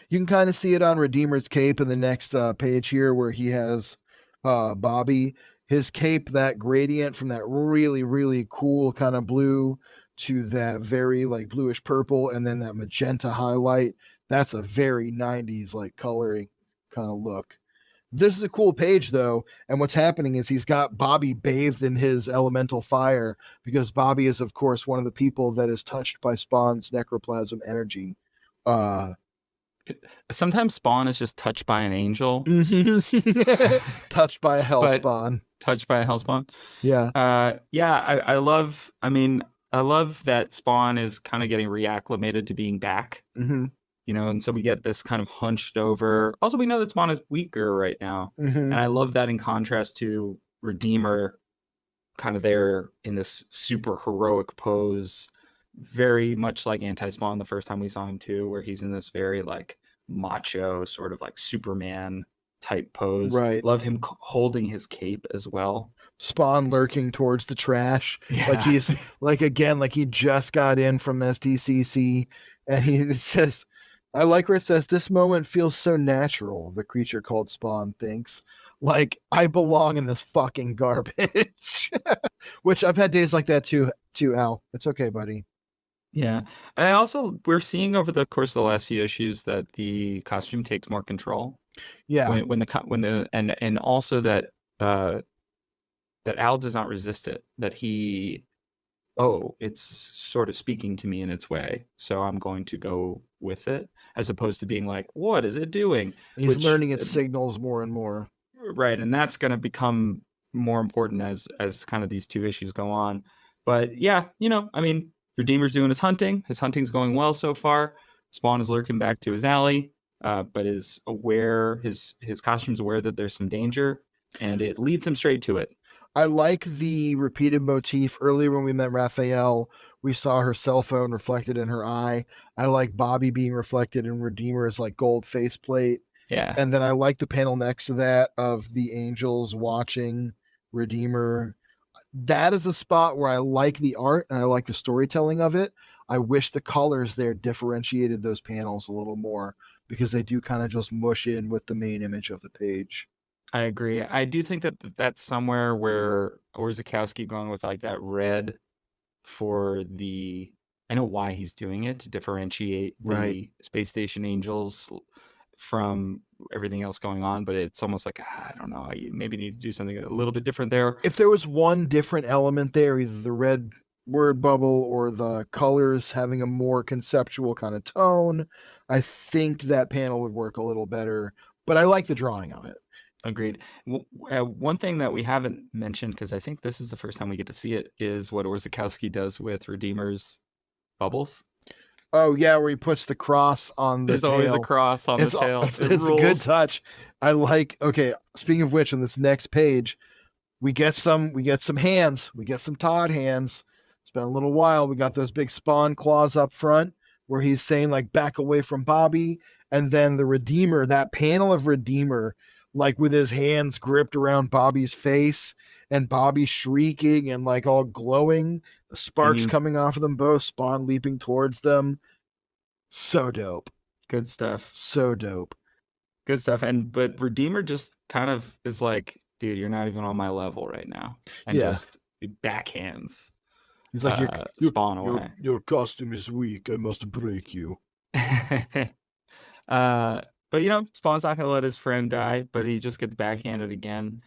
You can kind of see it on Redeemer's cape in the next page here, where he has Bobby. His cape, that gradient from that really, really cool kind of blue to that very like bluish purple, and then that magenta highlight. That's a very 90s like coloring kind of look. This is a cool page though, and what's happening is he's got Bobby bathed in his elemental fire because Bobby is, of course, one of the people that is touched by Spawn's necroplasm energy. Uh, Sometimes Spawn is just touched by an angel, touched by a hell but spawn. touched by a hell spawn. Yeah. Yeah, I love. I mean, I love that Spawn is kind of getting reacclimated to being back. Mm-hmm. You know, and so we get this kind of hunched over. Also, we know that Spawn is weaker right now, Mm-hmm. and I love that in contrast to Redeemer, kind of there in this super heroic pose, very much like Anti-Spawn the first time we saw him too, where he's in this very like macho sort of like Superman type pose. Right. Love him holding his cape as well. Spawn lurking towards the trash. Like Yeah. he's like again, like he just got in from SDCC, and he says, I like where it says this moment feels so natural, the creature called Spawn thinks. Like I belong in this fucking garbage. Which I've had days like that too, Al. It's okay, buddy. Yeah. I also we're seeing over the course of the last few issues that the costume takes more control. Yeah. And also that uh that Al does not resist it. That he, oh, it's sort of speaking to me in its way, so I'm going to go with it, as opposed to being like, what is it doing? He's Which learning its signals more and more. right, and that's going to become more important as kind of these two issues go on. But yeah, you know, I mean, Redeemer's doing his hunting. His hunting's going well so far. Spawn is lurking back to his alley, but is aware his costume's aware that there's some danger, and it leads him straight to it. I like the repeated motif. Earlier when we met Raphael, we saw her cell phone reflected in her eye. I like Bobby being reflected in Redeemer's like gold faceplate. Yeah, And then I like the panel next to that of the angels watching Redeemer. That is a spot where I like the art and I like the storytelling of it. I wish the colors there differentiated those panels a little more because they do kind of just mush in with the main image of the page. I agree. I do think that that's somewhere where Zakowski going with like that red for the. I know why he's doing it to differentiate Right. the Space Station Angels from everything else going on, but it's almost like I don't know. You maybe need to do something a little bit different there. If there was one different element there, either the red word bubble or the colors having a more conceptual kind of tone, I think that panel would work a little better. But I like the drawing of it. Agreed. One thing that we haven't mentioned, because I think this is the first time we get to see it, is what Orzakowski does with Redeemer's bubbles. Oh yeah, where he puts the cross on the There's tail. always a cross on the tail. It's a good touch. I like. Okay, speaking of which, on this next page, we get some hands. We get some Todd hands. It's been a little while. We got those big Spawn claws up front where he's saying like back away from Bobby, and then the Redeemer, that panel of Redeemer, like with his hands gripped around Bobby's face and Bobby shrieking and like all glowing, the sparks coming off of them both, Spawn leaping towards them. So dope. Good stuff. So dope. Good stuff. But Redeemer just kind of is like, dude, you're not even on my level right now. And just backhands. He's like, Spawn away. Your costume is weak. I must break you. But you know, Spawn's not gonna let his friend die, but he just gets backhanded again.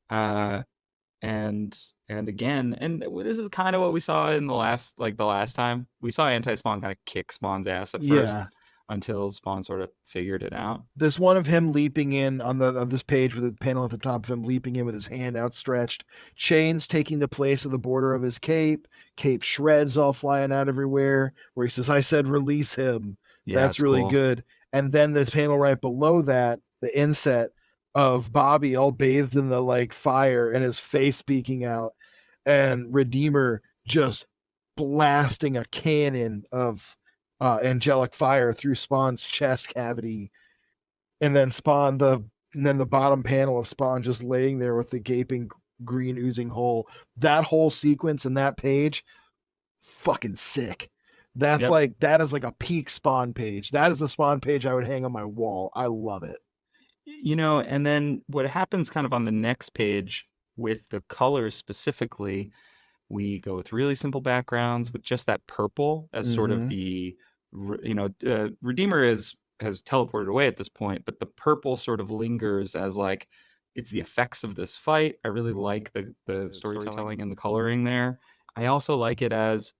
And again, and this is kind of what we saw in the last time we saw Anti-Spawn kind of kick Spawn's ass at first, until Spawn sort of figured it out. There's one of him leaping in on this page with a panel at the top of him leaping in with his hand outstretched, chains taking the place of the border of his cape, cape shreds all flying out everywhere, where he says, I said release him. Yeah, That's it's really cool. good. And then the panel right below that, the inset of Bobby all bathed in the like fire and his face peeking out, and Redeemer just blasting a cannon of angelic fire through Spawn's chest cavity, and then the bottom panel of Spawn just laying there with the gaping green oozing hole. That whole sequence in that page, fucking sick. Yep. That is like a peak Spawn page. That is a Spawn page I would hang on my wall. I love it. And then what happens kind of on the next page with the colors specifically, we go with really simple backgrounds with just that purple as sort of the, Redeemer has teleported away at this point, but the purple sort of lingers as like it's the effects of this fight. I really like the storytelling and the coloring there. I also like it as,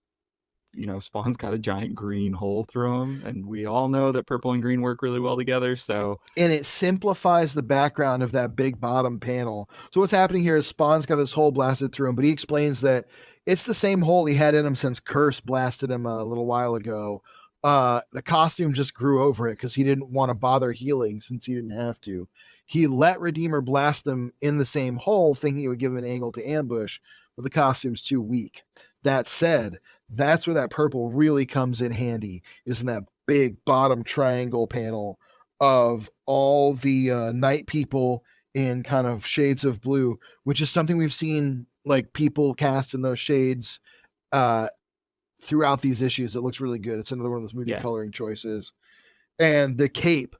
Spawn's got a giant green hole through him, and we all know that purple and green work really well together. So And it simplifies the background of that big bottom panel. So what's happening here is Spawn's got this hole blasted through him, but he explains that it's the same hole he had in him since Curse blasted him a little while ago. The costume just grew over it because he didn't want to bother healing since he didn't have to. He let Redeemer blast him in the same hole, thinking it would give him an angle to ambush, but the costume's too weak. That said, that's where that purple really comes in handy, is in that big bottom triangle panel of all the night people in kind of shades of blue, which is something we've seen like people cast in those shades uh, throughout these issues. It looks really good. It's another one of those movie coloring choices. And the cape,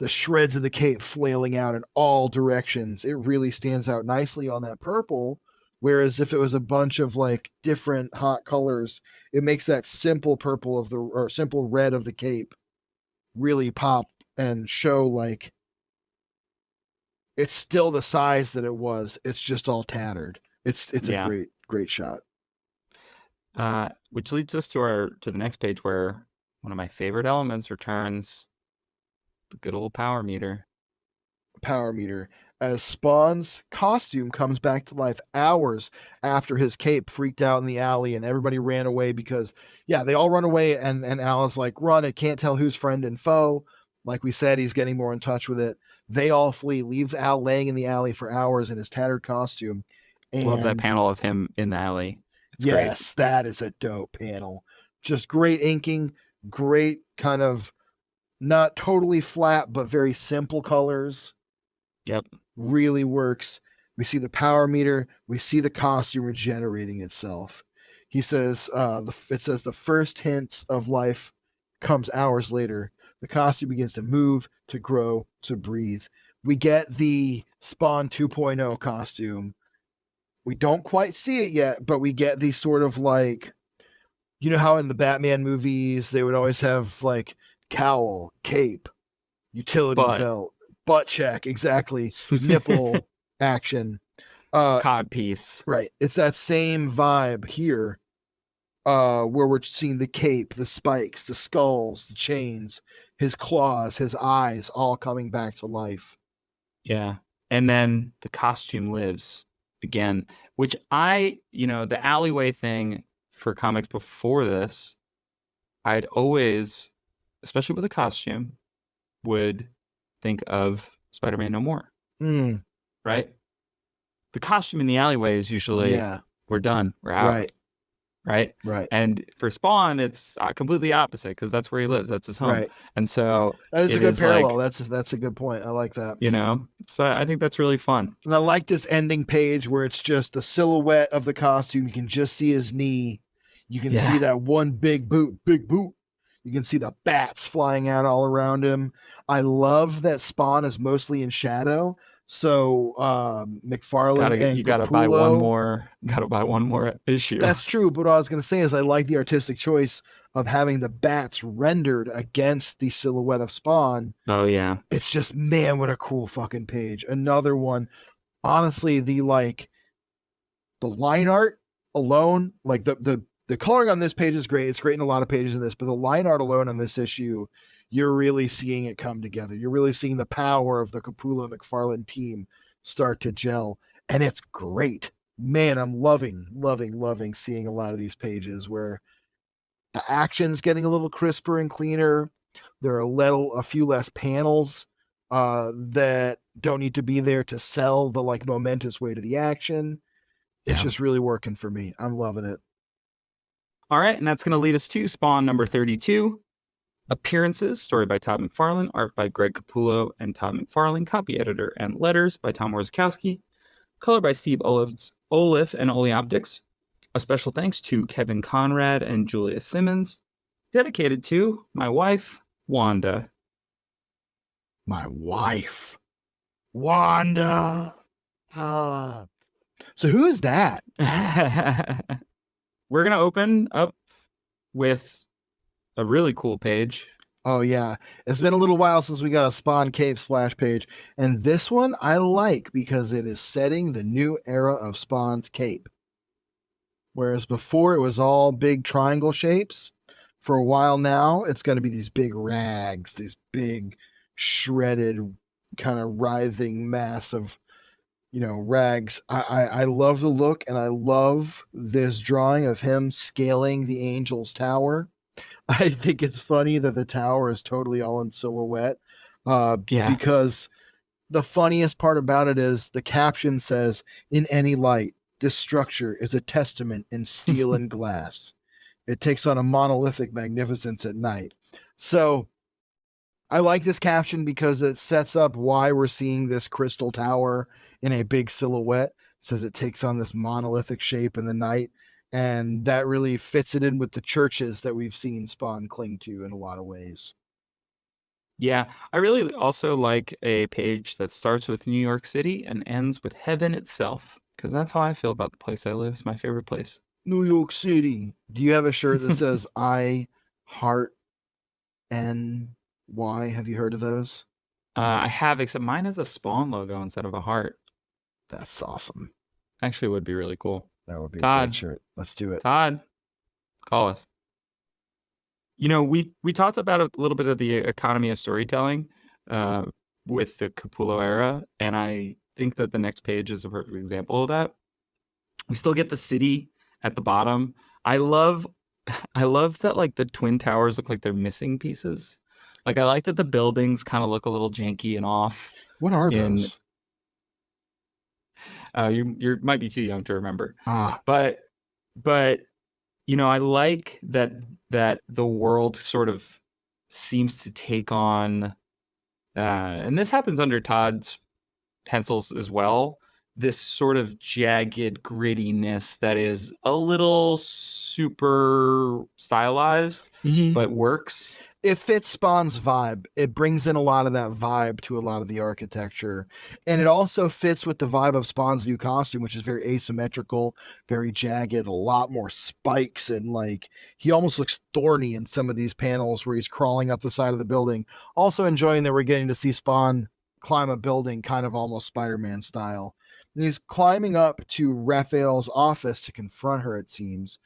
the shreds of the cape flailing out in all directions, it really stands out nicely on that purple. Whereas if it was a bunch of like different hot colors, it makes that simple purple or simple red of the cape really pop and show like it's still the size that it was. It's just all tattered. It's a great shot. Which leads us to the next page where one of my favorite elements returns, the good old power meter. Power meter. As Spawn's costume comes back to life hours after his cape freaked out in the alley and everybody ran away because, they all run away and Al is like, run, it can't tell who's friend and foe. Like we said, he's getting more in touch with it. They all flee, leave Al laying in the alley for hours in his tattered costume. And love that panel of him in the alley. It's great. That is a dope panel. Just great inking, great kind of not totally flat, but very simple colors. Yep. Really works. We see the power meter. We see the costume regenerating itself. He says, it says the first hints of life comes hours later. The costume begins to move, to grow, to breathe. We get the Spawn 2.0 costume. We don't quite see it yet, but we get these sort of like, you know how in the Batman movies, they would always have like cowl, cape, utility belt, butt check, exactly, nipple action, cod piece, right? It's that same vibe here, where we're seeing the cape, the spikes, the skulls, the chains, his claws, his eyes, all coming back to life. Yeah, and then the costume lives again, which the alleyway thing for comics before this, I'd always, especially with a costume, would think of Spider-Man No More. Right? The costume in the alleyway is usually, we're done, we're out. Right? And for Spawn, it's completely opposite because that's where he lives. That's his home. Right. And so that is a good parallel. That's a good point. I like that. So I think that's really fun. And I like this ending page where it's just the silhouette of the costume. You can just see his knee. You can see that one big boot. You can see the bats flying out all around him. I love that Spawn is mostly in shadow. So McFarlane and you gotta buy one more issue. That's true, but what I was gonna say is I like the artistic choice of having the bats rendered against the silhouette of Spawn. Oh yeah. It's just, man, what a cool fucking page. Another one. Honestly, the line art alone, like the coloring on this page is great. It's great in a lot of pages in this, but the line art alone on this issue, you're really seeing it come together. You're really seeing the power of the Capullo McFarlane team start to gel, and it's great. Man, I'm loving seeing a lot of these pages where the action's getting a little crisper and cleaner. There are a few less panels that don't need to be there to sell the like momentous way to the action. It's Yeah. just really working for me. I'm loving it. All right, and that's going to lead us to Spawn number 32. Appearances, story by Todd McFarlane, art by Greg Capullo and Todd McFarlane, copy editor and letters by Tom Warzakowski, color by Steve Olif and Oleoptics. A special thanks to Kevin Conrad and Julia Simmons, dedicated to my wife, Wanda. My wife, Wanda. So who is that? We're going to open up with a really cool page. Oh, yeah. It's been a little while since we got a Spawn Cape splash page. And this one I like because it is setting the new era of Spawn's Cape. Whereas before it was all big triangle shapes. For a while now, it's going to be these big rags, these big shredded, kind of writhing mass of, rags. I love the look, and I love this drawing of him scaling the Angel's Tower. I think it's funny that the tower is totally all in silhouette, Yeah. because the funniest part about it is the caption says, "In any light, this structure is a testament in steel and glass. It takes on a monolithic magnificence at night." So I like this caption because it sets up why we're seeing this crystal tower in a big silhouette. It says it takes on this monolithic shape in the night, and that really fits it in with the churches that we've seen Spawn cling to in a lot of ways. Yeah, I really also like a page that starts with New York City and ends with heaven itself, because that's how I feel about the place I live. It's my favorite place. New York City. Do you have a shirt that says "I heart NY"? Have you heard of those? I have, except mine has a Spawn logo instead of a heart. That's awesome. Actually, would be really cool. That would be a Todd, great shirt. Let's do it. Todd, call us. We talked about a little bit of the economy of storytelling with the Capullo era, and I think that the next page is a perfect example of that. We still get the city at the bottom. I love that like the twin towers look like they're missing pieces. Like I like that the buildings kind of look a little janky and off. What are those? You might be too young to remember. Ah, But I like that the world sort of seems to take on and this happens under Todd's pencils as well, this sort of jagged grittiness that is a little super stylized but works. it fits Spawn's vibe. It brings in a lot of that vibe to a lot of the architecture. And it also fits with the vibe of Spawn's new costume, which is very asymmetrical, very jagged, a lot more spikes. And like, he almost looks thorny in some of these panels where he's crawling up the side of the building. Also enjoying that we're getting to see Spawn climb a building, kind of almost Spider-Man style. And he's climbing up to Raphael's office to confront her, it seems,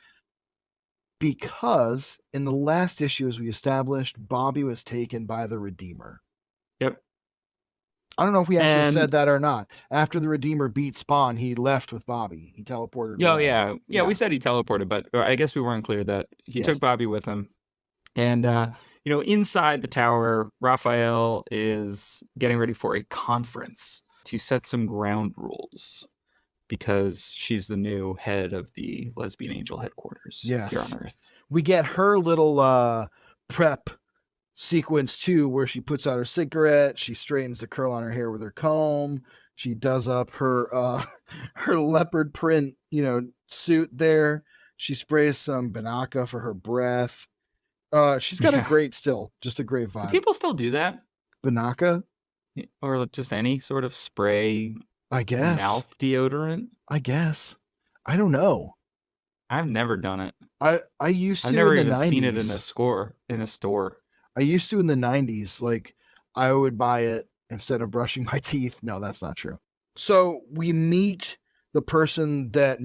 because in the last issue, as we established, Bobby was taken by the Redeemer. Yep. I don't know if we actually said that or not. After the Redeemer beat Spawn, he left with Bobby. He teleported. Oh, yeah. We said he teleported, but I guess we weren't clear that he took Bobby with him. And, inside the tower, Raphael is getting ready for a conference to set some ground rules because she's the new head of the Lesbian Angel headquarters here on Earth. We get her little prep sequence too, where she puts out her cigarette, she straightens the curl on her hair with her comb, she does up her her leopard print, suit there. She sprays some Banaka for her breath. She's got just a great vibe. Do people still do that? Banaka? Or just any sort of spray, I guess. Mouth deodorant? I guess. I don't know. I've never done it. I used to. I've never in the even 90s. seen it in a store. I used to in the 90s. Like, I would buy it instead of brushing my teeth. No, that's not true. So we meet the person that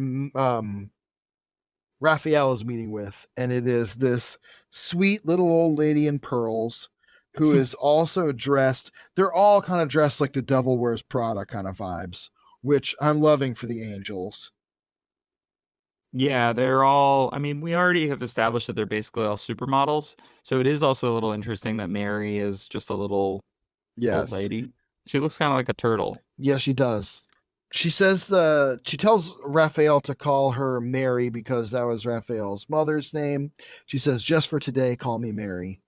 Raphael is meeting with, and it is this sweet little old lady in pearls who is also dressed. They're all kind of dressed like the Devil Wears Prada kind of vibes, which I'm loving for the Angels. Yeah, they're all, I mean, we already have established that they're basically all supermodels. So it is also a little interesting that Mary is just a little old Yes. lady. She looks kind of like a turtle. Yeah, she does. She tells Raphael to call her Mary because that was Raphael's mother's name. She says, just for today, call me Mary.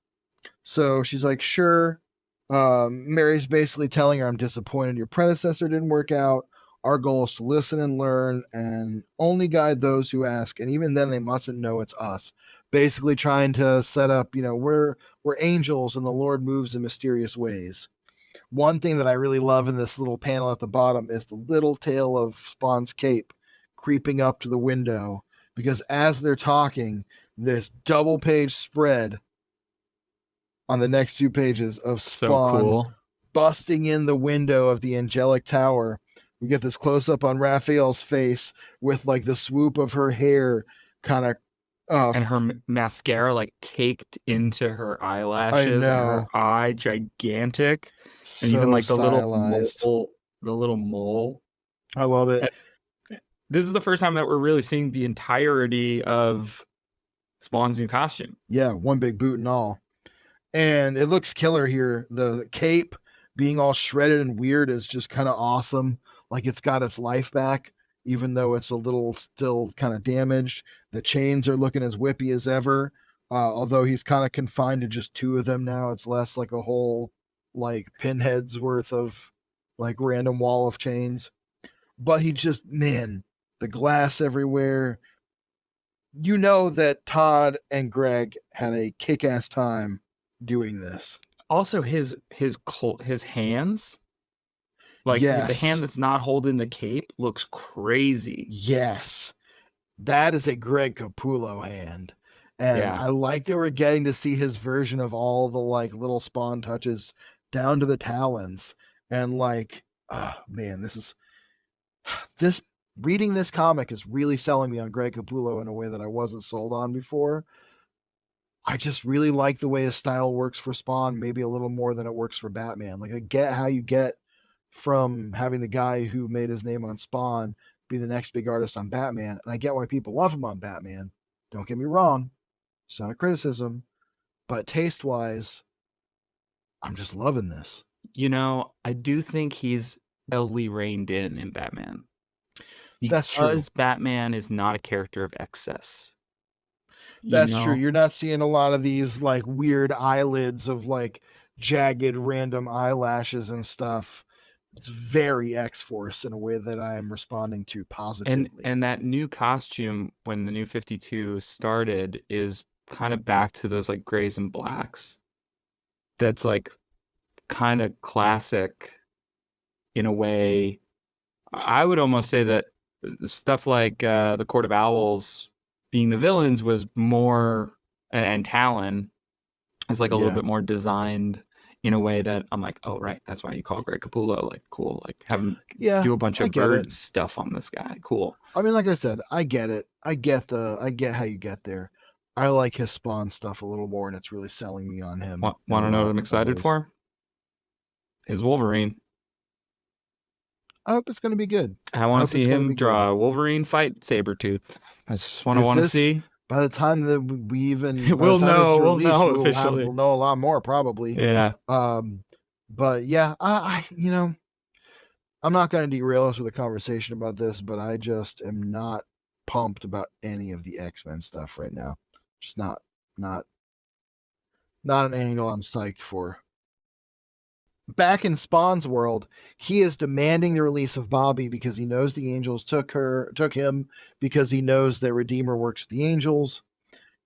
So she's like, sure. Mary's basically telling her, I'm disappointed your predecessor didn't work out. Our goal is to listen and learn and only guide those who ask. And even then, they mustn't know it's us. Basically, trying to set up, we're angels and the Lord moves in mysterious ways. One thing that I really love in this little panel at the bottom is the little tail of Spawn's cape creeping up to the window because as they're talking, this double page spread on the next 2 pages of So Spawn cool. busting in the window of the angelic tower. We get this close up on Raphael's face with like the swoop of her hair kind of And her mascara like caked into her I eyelashes and her know. eye gigantic. And even So like stylized. the little mole. I love it. This is the first time that we're really seeing the entirety of Spawn's new costume. Yeah, one big boot and all. And it looks killer here. The cape being all shredded and weird is just kind of awesome. Like it's got its life back, even though it's a little still kind of damaged. The chains are looking as whippy as ever. Although he's kind of confined to just 2 of them now. It's less like a whole like pinheads worth of like random wall of chains. But he just, man, the glass everywhere. You know that Todd and Greg had a kick-ass time doing this. Also, his hands, like the hand Yes. that's not holding the cape, looks crazy. Yes. That is a Greg Capullo hand. And Yeah. I like that we're getting to see his version of all the like little Spawn touches down to the talons. And like, oh man, this reading this comic is really selling me on Greg Capullo in a way that I wasn't sold on before. I just really like the way his style works for Spawn, maybe a little more than it works for Batman. Like I get how you get from having the guy who made his name on Spawn be the next big artist on Batman, and I get why people love him on Batman. Don't get me wrong, it's not a criticism, but taste-wise, I'm just loving this. You know, I do think he's heavily reined in Batman. That's true. Because Batman is not a character of excess. That's true. You're not seeing a lot of these like weird eyelids of like jagged random eyelashes and stuff. It's very X-Force in a way that I am responding to positively. And that new costume when the new 52 started is kind of back to those like grays and blacks. That's like kind of classic in a way. I would almost say that stuff like the Court of Owls being the villains was more, and Talon is like a little bit more designed in a way that I'm like, oh right, that's why you call Greg Capullo, like cool, like have him do a bunch of bird stuff on this guy. Cool. I mean, like I said, I get it. I get how you get there. I like his Spawn stuff a little more, and it's really selling me on him. Want to know what I'm excited for? His Wolverine. I hope it's going to be good. I want to see him draw a Wolverine fight Sabretooth. I just want to see. By the time that we even we'll know officially. We'll know a lot more probably. Yeah. But yeah, I I'm not going to derail us with a conversation about this, but I just am not pumped about any of the X-Men stuff right now. Just not an angle I'm psyched for. Back in Spawn's world, he is demanding the release of Bobby because he knows the Angels took him because he knows that Redeemer works with the Angels.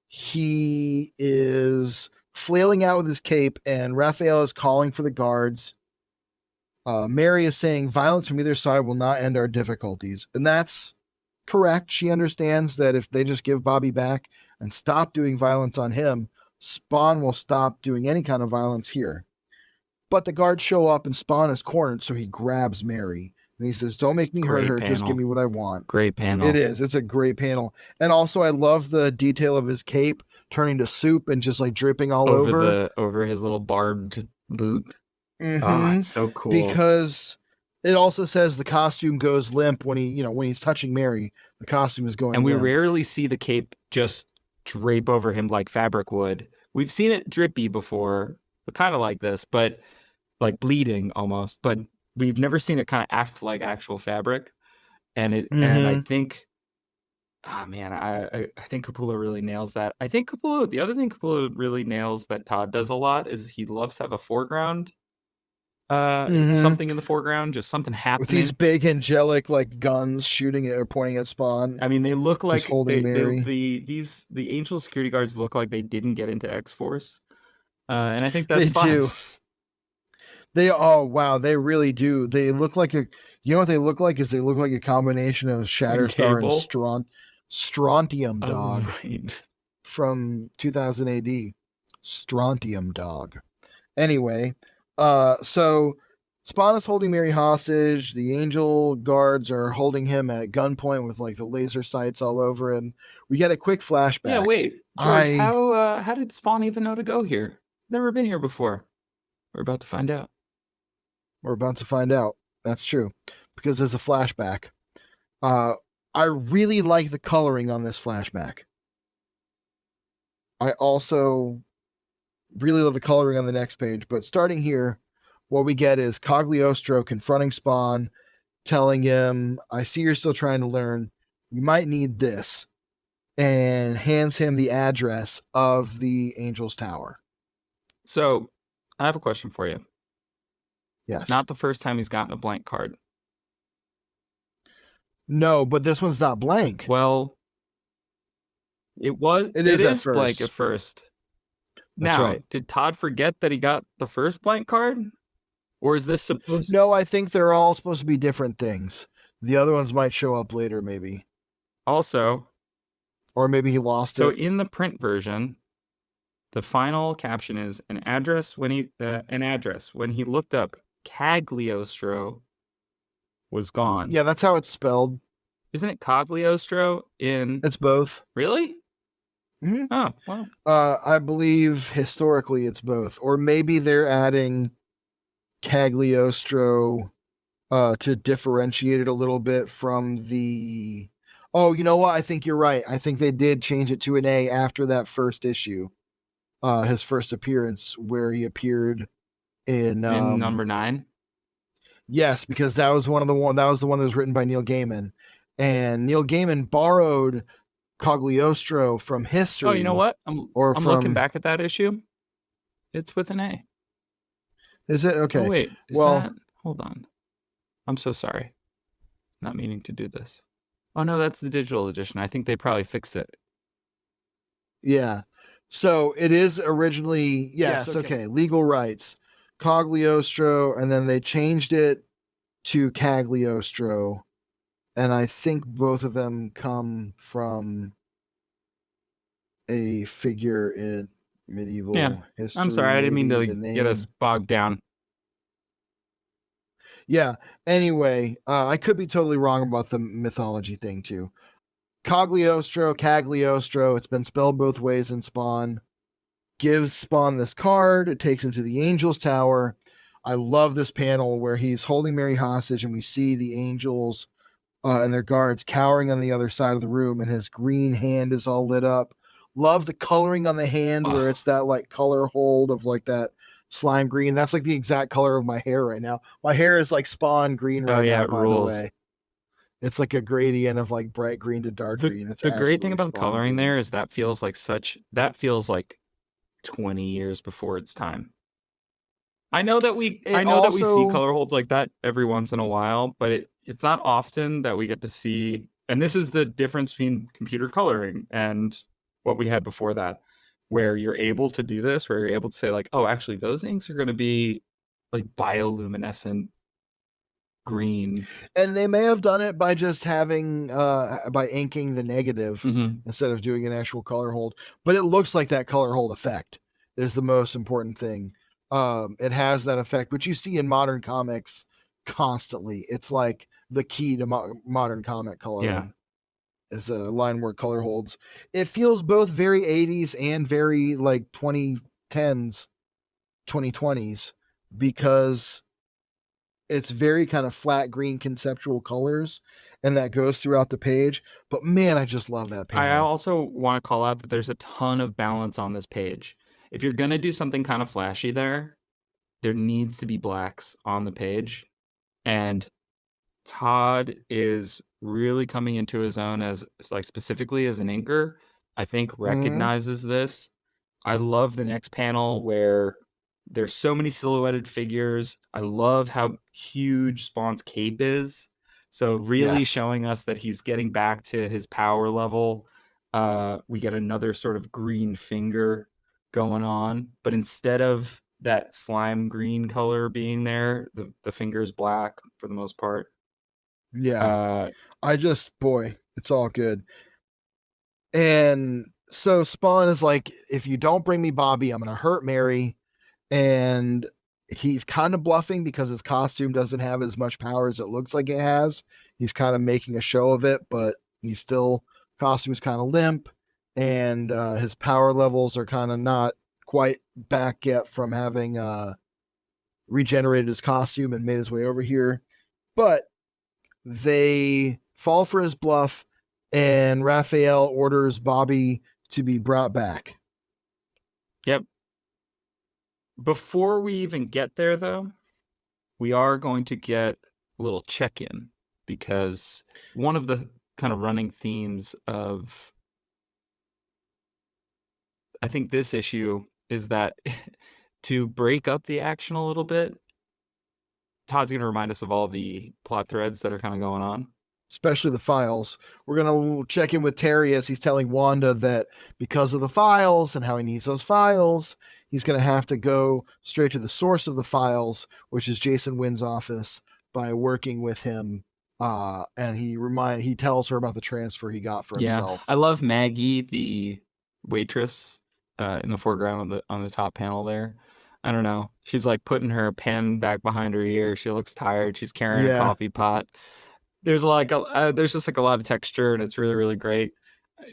He is flailing out with his cape, and Raphael is calling for the guards. Mary is saying violence from either side will not end our difficulties. And that's correct. She understands that if they just give Bobby back and stop doing violence on him, Spawn will stop doing any kind of violence here. But the guards show up and Spawn is cornered, so he grabs Mary. And he says, "Don't make me hurt Great her. Just give panel. me what I want." Great It panel. is. It's a great panel. And also, I love the detail of his cape turning to soup and just like dripping all over. Over his little barbed boot. Oh, Mm-hmm. it's so cool. Because it also says the costume goes limp when when he's touching Mary. The costume is going And we limp. rarely see the cape just drape over him like fabric would. We've seen it drippy before, but kind of like this, but like bleeding almost. But we've never seen it kind of act like actual fabric. And I Mm-hmm. think, oh man, I think Capullo really nails that. I think the other thing Capullo really nails that Todd does a lot is he loves to have a foreground, Mm-hmm. something in the foreground, just something With these happening. big angelic like guns shooting at or pointing at Spawn, I mean, they look who's like holding Mary. the Angel security guards look like they didn't get into X Force, and I think They that's fine. do. They oh wow, they really do. They look like a you know what they look like is they look like a combination of And Shatterstar and Cable, Strontium oh Dog right, from 2000 AD. Strontium Dog. Anyway, so Spawn is holding Mary hostage. The Angel guards are holding him at gunpoint with like the laser sights all over him. We get a quick yeah. flashback. Wait, George, I how did Spawn even know to go here? Never been here before. We're about to find out. We're about to find out. That's true. Because there's a flashback. Uh I really like the coloring on this flashback. I also really love the coloring on the next page, but starting here, what we get is Cagliostro confronting Spawn, telling him, "I see you're still trying to learn. You might need this," and hands him the address of the Angel's Tower. So, I have a question for you. Yes. Not the first time he's gotten a blank card. No, but this one's not blank. Well, It it is at is blank at first. first. That's Now, right. did Todd forget that he got the first blank card? Or is this supposed No, I think they're all supposed to be different things. The other ones might show up later, maybe. also, Or maybe he lost so it. in the print version, the final caption is an address when he looked up Cagliostro was gone. Yeah, that's how it's spelled. Isn't it Cagliostro in It's both. really? Mm-hmm. Oh, well. I believe historically it's both. Or maybe they're adding Cagliostro to differentiate it a little bit from the. Oh, you know what? I think you're right. I think they did change it to an A after that first issue, his first appearance, where he appeared in. In number 9? Yes, because that was that was the one that was written by Neil Gaiman, and Neil Gaiman borrowed Cagliostro from history. Oh, you know what? I'm looking back at that issue. It's with an A. Is it? Okay. Oh wait, hold on. I'm so sorry. Not meaning to do this. Oh no, that's the digital edition. I think they probably fixed it. Yeah. So it is originally yes, okay. Legal rights. Cagliostro, and then they changed it to Cagliostro. And I think both of them come from a figure in medieval history. I'm sorry, I didn't mean to the name. get us bogged down. Yeah. Anyway, I could be totally wrong about the mythology thing too. Cagliostro, it's been spelled both ways in Spawn. Gives Spawn this card. It takes him to the Angel's Tower. I love this panel where he's holding Mary hostage and we see the angels and their guards cowering on the other side of the room, and his green hand is all lit up. Love the coloring on the hand where it's that like color hold of like that slime green. That's like the exact color of my hair right now. My hair is like Spawn green right now, it by rules. the way. It's like a gradient of like bright green to dark green. It's the great thing about Spawn coloring green. there is that feels like 20 years before its time. I know that we see color holds like that every once in a while, but it's not often that we get to see, and this is the difference between computer coloring and what we had before that, where you're able to do this, where you're able to say like, oh, actually those inks are going to be like bioluminescent green. And they may have done it by just having by inking the negative instead of doing an actual color hold, but it looks like that color hold effect is the most important thing. It has that effect, which you see in modern comics constantly. It's like the key to modern comic Yeah. coloring is a line where color holds. It feels both very 80s and very like 2010s, 2020s because it's very kind of flat green conceptual colors and that goes throughout the page. But man, I just love that I panel. also want to call out that there's a ton of balance on this page. If you're going to do something kind of flashy there needs to be blacks on the page. And Todd is really coming into his own as like specifically as an inker. I think Mm-hmm. recognizes this. I love the next panel where there's so many silhouetted figures. I love how huge Spawn's cape is. So really Yes. showing us that he's getting back to his power level. We get another sort of green finger going on, but instead of that slime green color being there, the finger is black for the most part. Yeah. Uh, Boy, it's all good. And so Spawn is like, if you don't bring me Bobby, I'm going to hurt Mary. And he's kind of bluffing because his costume doesn't have as much power as it looks like it has. He's kind of making a show of it, but he's still, costume's kind of limp. And his power levels are kind of not quite back yet from having regenerated his costume and made his way over here. But they fall for his bluff, and Raphael orders Bobby to be brought back. yep. Before we even get there, though, we are going to get a little check in because one of the kind of running themes of, I think, this issue is that to break up the action a little bit, Todd's going to remind us of all the plot threads that are kind of going on. Especially the files. We're going to check in with Terry as he's telling Wanda that because of the files and how he needs those files, he's going to have to go straight to the source of the files, which is Jason Wynn's office, by working with him. And he tells her about the transfer he got for Yeah, himself. I love Maggie, the waitress, in the foreground on the top panel there. I don't know. She's like putting her pen back behind her ear. She looks tired. She's carrying a Yeah, coffee pot. There's just like a lot of texture, and it's really really great.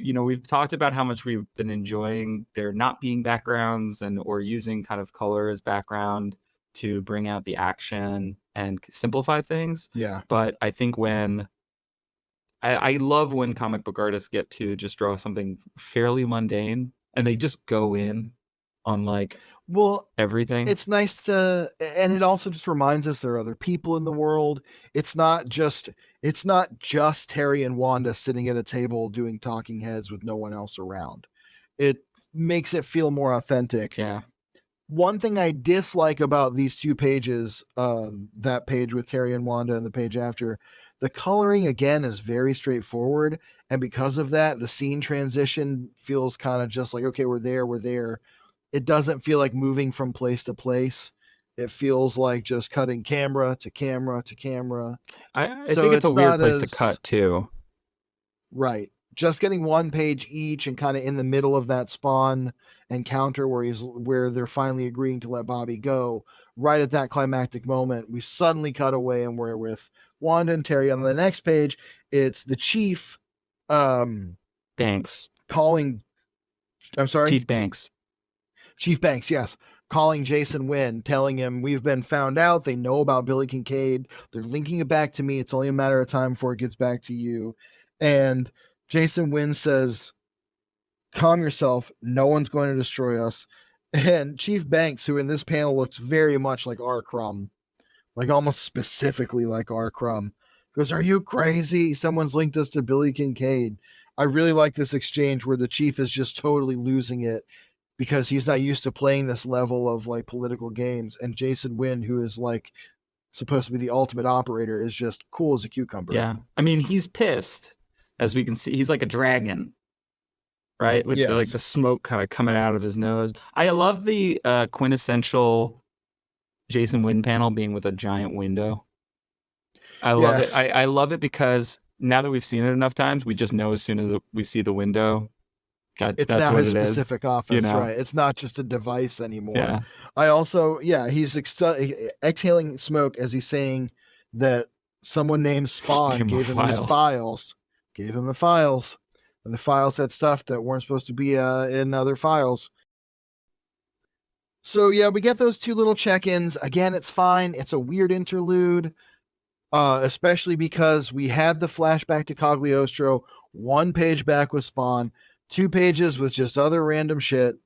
We've talked about how much we've been enjoying there not being backgrounds and or using kind of color as background to bring out the action and simplify things. yeah. But I think I love when comic book artists get to just draw something fairly mundane and they just go in on like Well, everything. it's nice to, and it also just reminds us there are other people in the world. It's not just Terry and Wanda sitting at a table doing talking heads with no one else around. It makes it feel more authentic. Yeah. One thing I dislike about these two pages, that page with Terry and Wanda and the page after, the coloring again is very straightforward, and because of that, the scene transition feels kind of just like, okay, we're there. It doesn't feel like moving from place to place. It feels like just cutting camera to camera to camera. I So think it's a it's weird not place to as cut too. right. Just getting one page each and kind of in the middle of that Spawn encounter where they're finally agreeing to let Bobby go. Right at that climactic moment, we suddenly cut away and we're with Wanda and Terry. On the next page, it's the chief um Banks. calling I'm sorry, Chief Banks. Chief Banks, yes. Calling Jason Wynn, telling him we've been found out. They know about Billy Kincaid. They're linking it back to me. It's only a matter of time before it gets back to you. And Jason Wynn says, calm yourself. No one's going to destroy us. And Chief Banks, who in this panel looks very much like R. Crumb, like almost specifically like R. Crumb, goes, are you crazy? Someone's linked us to Billy Kincaid. I really like this exchange where the chief is just totally losing it because he's not used to playing this level of like political games. And Jason Wynn, who is like supposed to be the ultimate operator, is just cool as a cucumber. Yeah. I mean, he's pissed. As we can see, he's like a dragon, right? With like the Yes. smoke kind of coming out of his nose. I love the quintessential Jason Wynn panel being with a giant window. I love it. Yes. I love it because now that we've seen it enough times, we just know as soon as we see the window, God, It's that's now what his it is. specific You office, know? right? It's not just a device anymore. Yeah. I also, yeah, he's exhaling smoke as he's saying, that someone named Spawn Give him a gave him these file. files, gave him the files, and the files had stuff that weren't supposed to be in other files. So yeah, we get those two little check-ins. Again, it's fine. It's a weird interlude, especially because we had the flashback to Cagliostro, 1 page back with Spawn, 2 pages with just other random shit.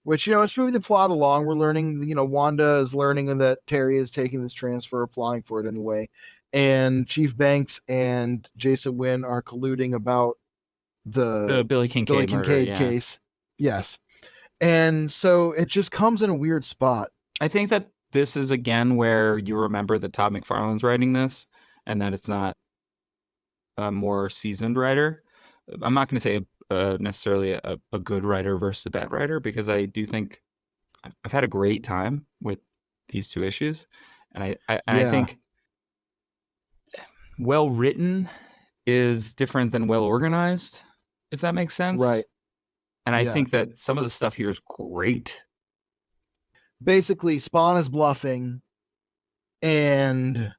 Which, it's moving the plot along. We're learning, Wanda is learning that Terry is taking this transfer, applying for it anyway. And Chief Banks and Jason Wynn are colluding about The the Billy Billy Kincaid murder, Kincaid yeah. case. Yes. And so it just comes in a weird spot. I think that this is again where you remember that Todd McFarlane's writing this and that it's not a more seasoned writer. I'm not going to say necessarily a good writer versus a bad writer, because I do think I've had a great time with these two issues. And I Yeah, think well written is different than well organized, if that makes sense. right. And I Yeah. think that some of the stuff here is great. Basically, Spawn is bluffing, and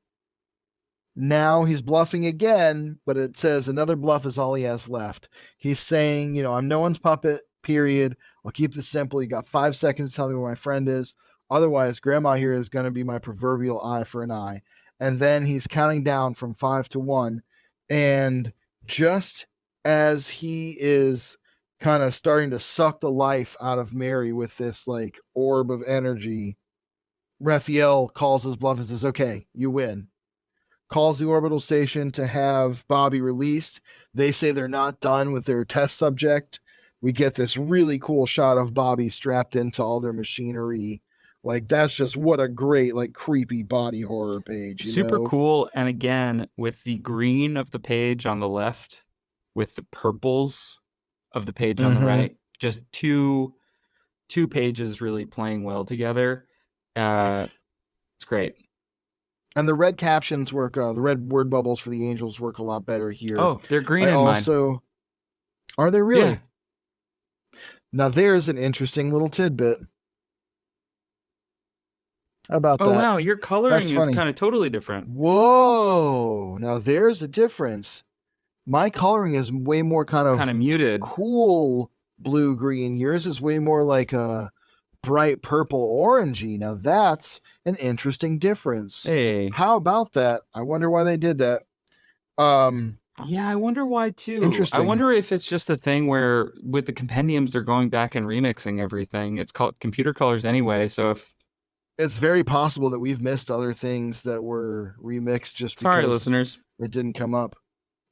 now he's bluffing again, but it says another bluff is all he has left. He's saying, I'm no one's puppet, period. I'll keep this simple. You got 5 seconds to tell me where my friend is. Otherwise, grandma here is going to be my proverbial eye for an eye. And then he's counting down from 5 to 1. And just as he is kind of starting to suck the life out of Mary with this like orb of energy, Raphael calls his bluff and says, okay, you win. Calls the orbital station to have Bobby released. They say they're not done with their test subject. We get this really cool shot of Bobby strapped into all their machinery. Like, that's just what a great, like, creepy body horror page, Super cool. And again, with the green of the page on the left, with the purples of the page on the right, just two pages really playing well together. It's great. And the red captions work, the red word bubbles for the angels work a lot better here. Oh, they're green I in also, mine. are they really? Yeah. Now there's an interesting little tidbit. How about Oh, that? wow. Your coloring That's is funny. kind of totally different. Whoa! Now there's a difference. My coloring is way more kind of muted. cool blue green. Yours is way more like a bright purple orangey. Now that's an interesting difference. Hey. How about that? I wonder why they did that. Yeah, I wonder why too. Interesting. I wonder if it's just a thing where with the compendiums they're going back and remixing everything. It's called computer colors anyway, so if It's very possible that we've missed other things that were remixed just sorry, because listeners. it didn't come up.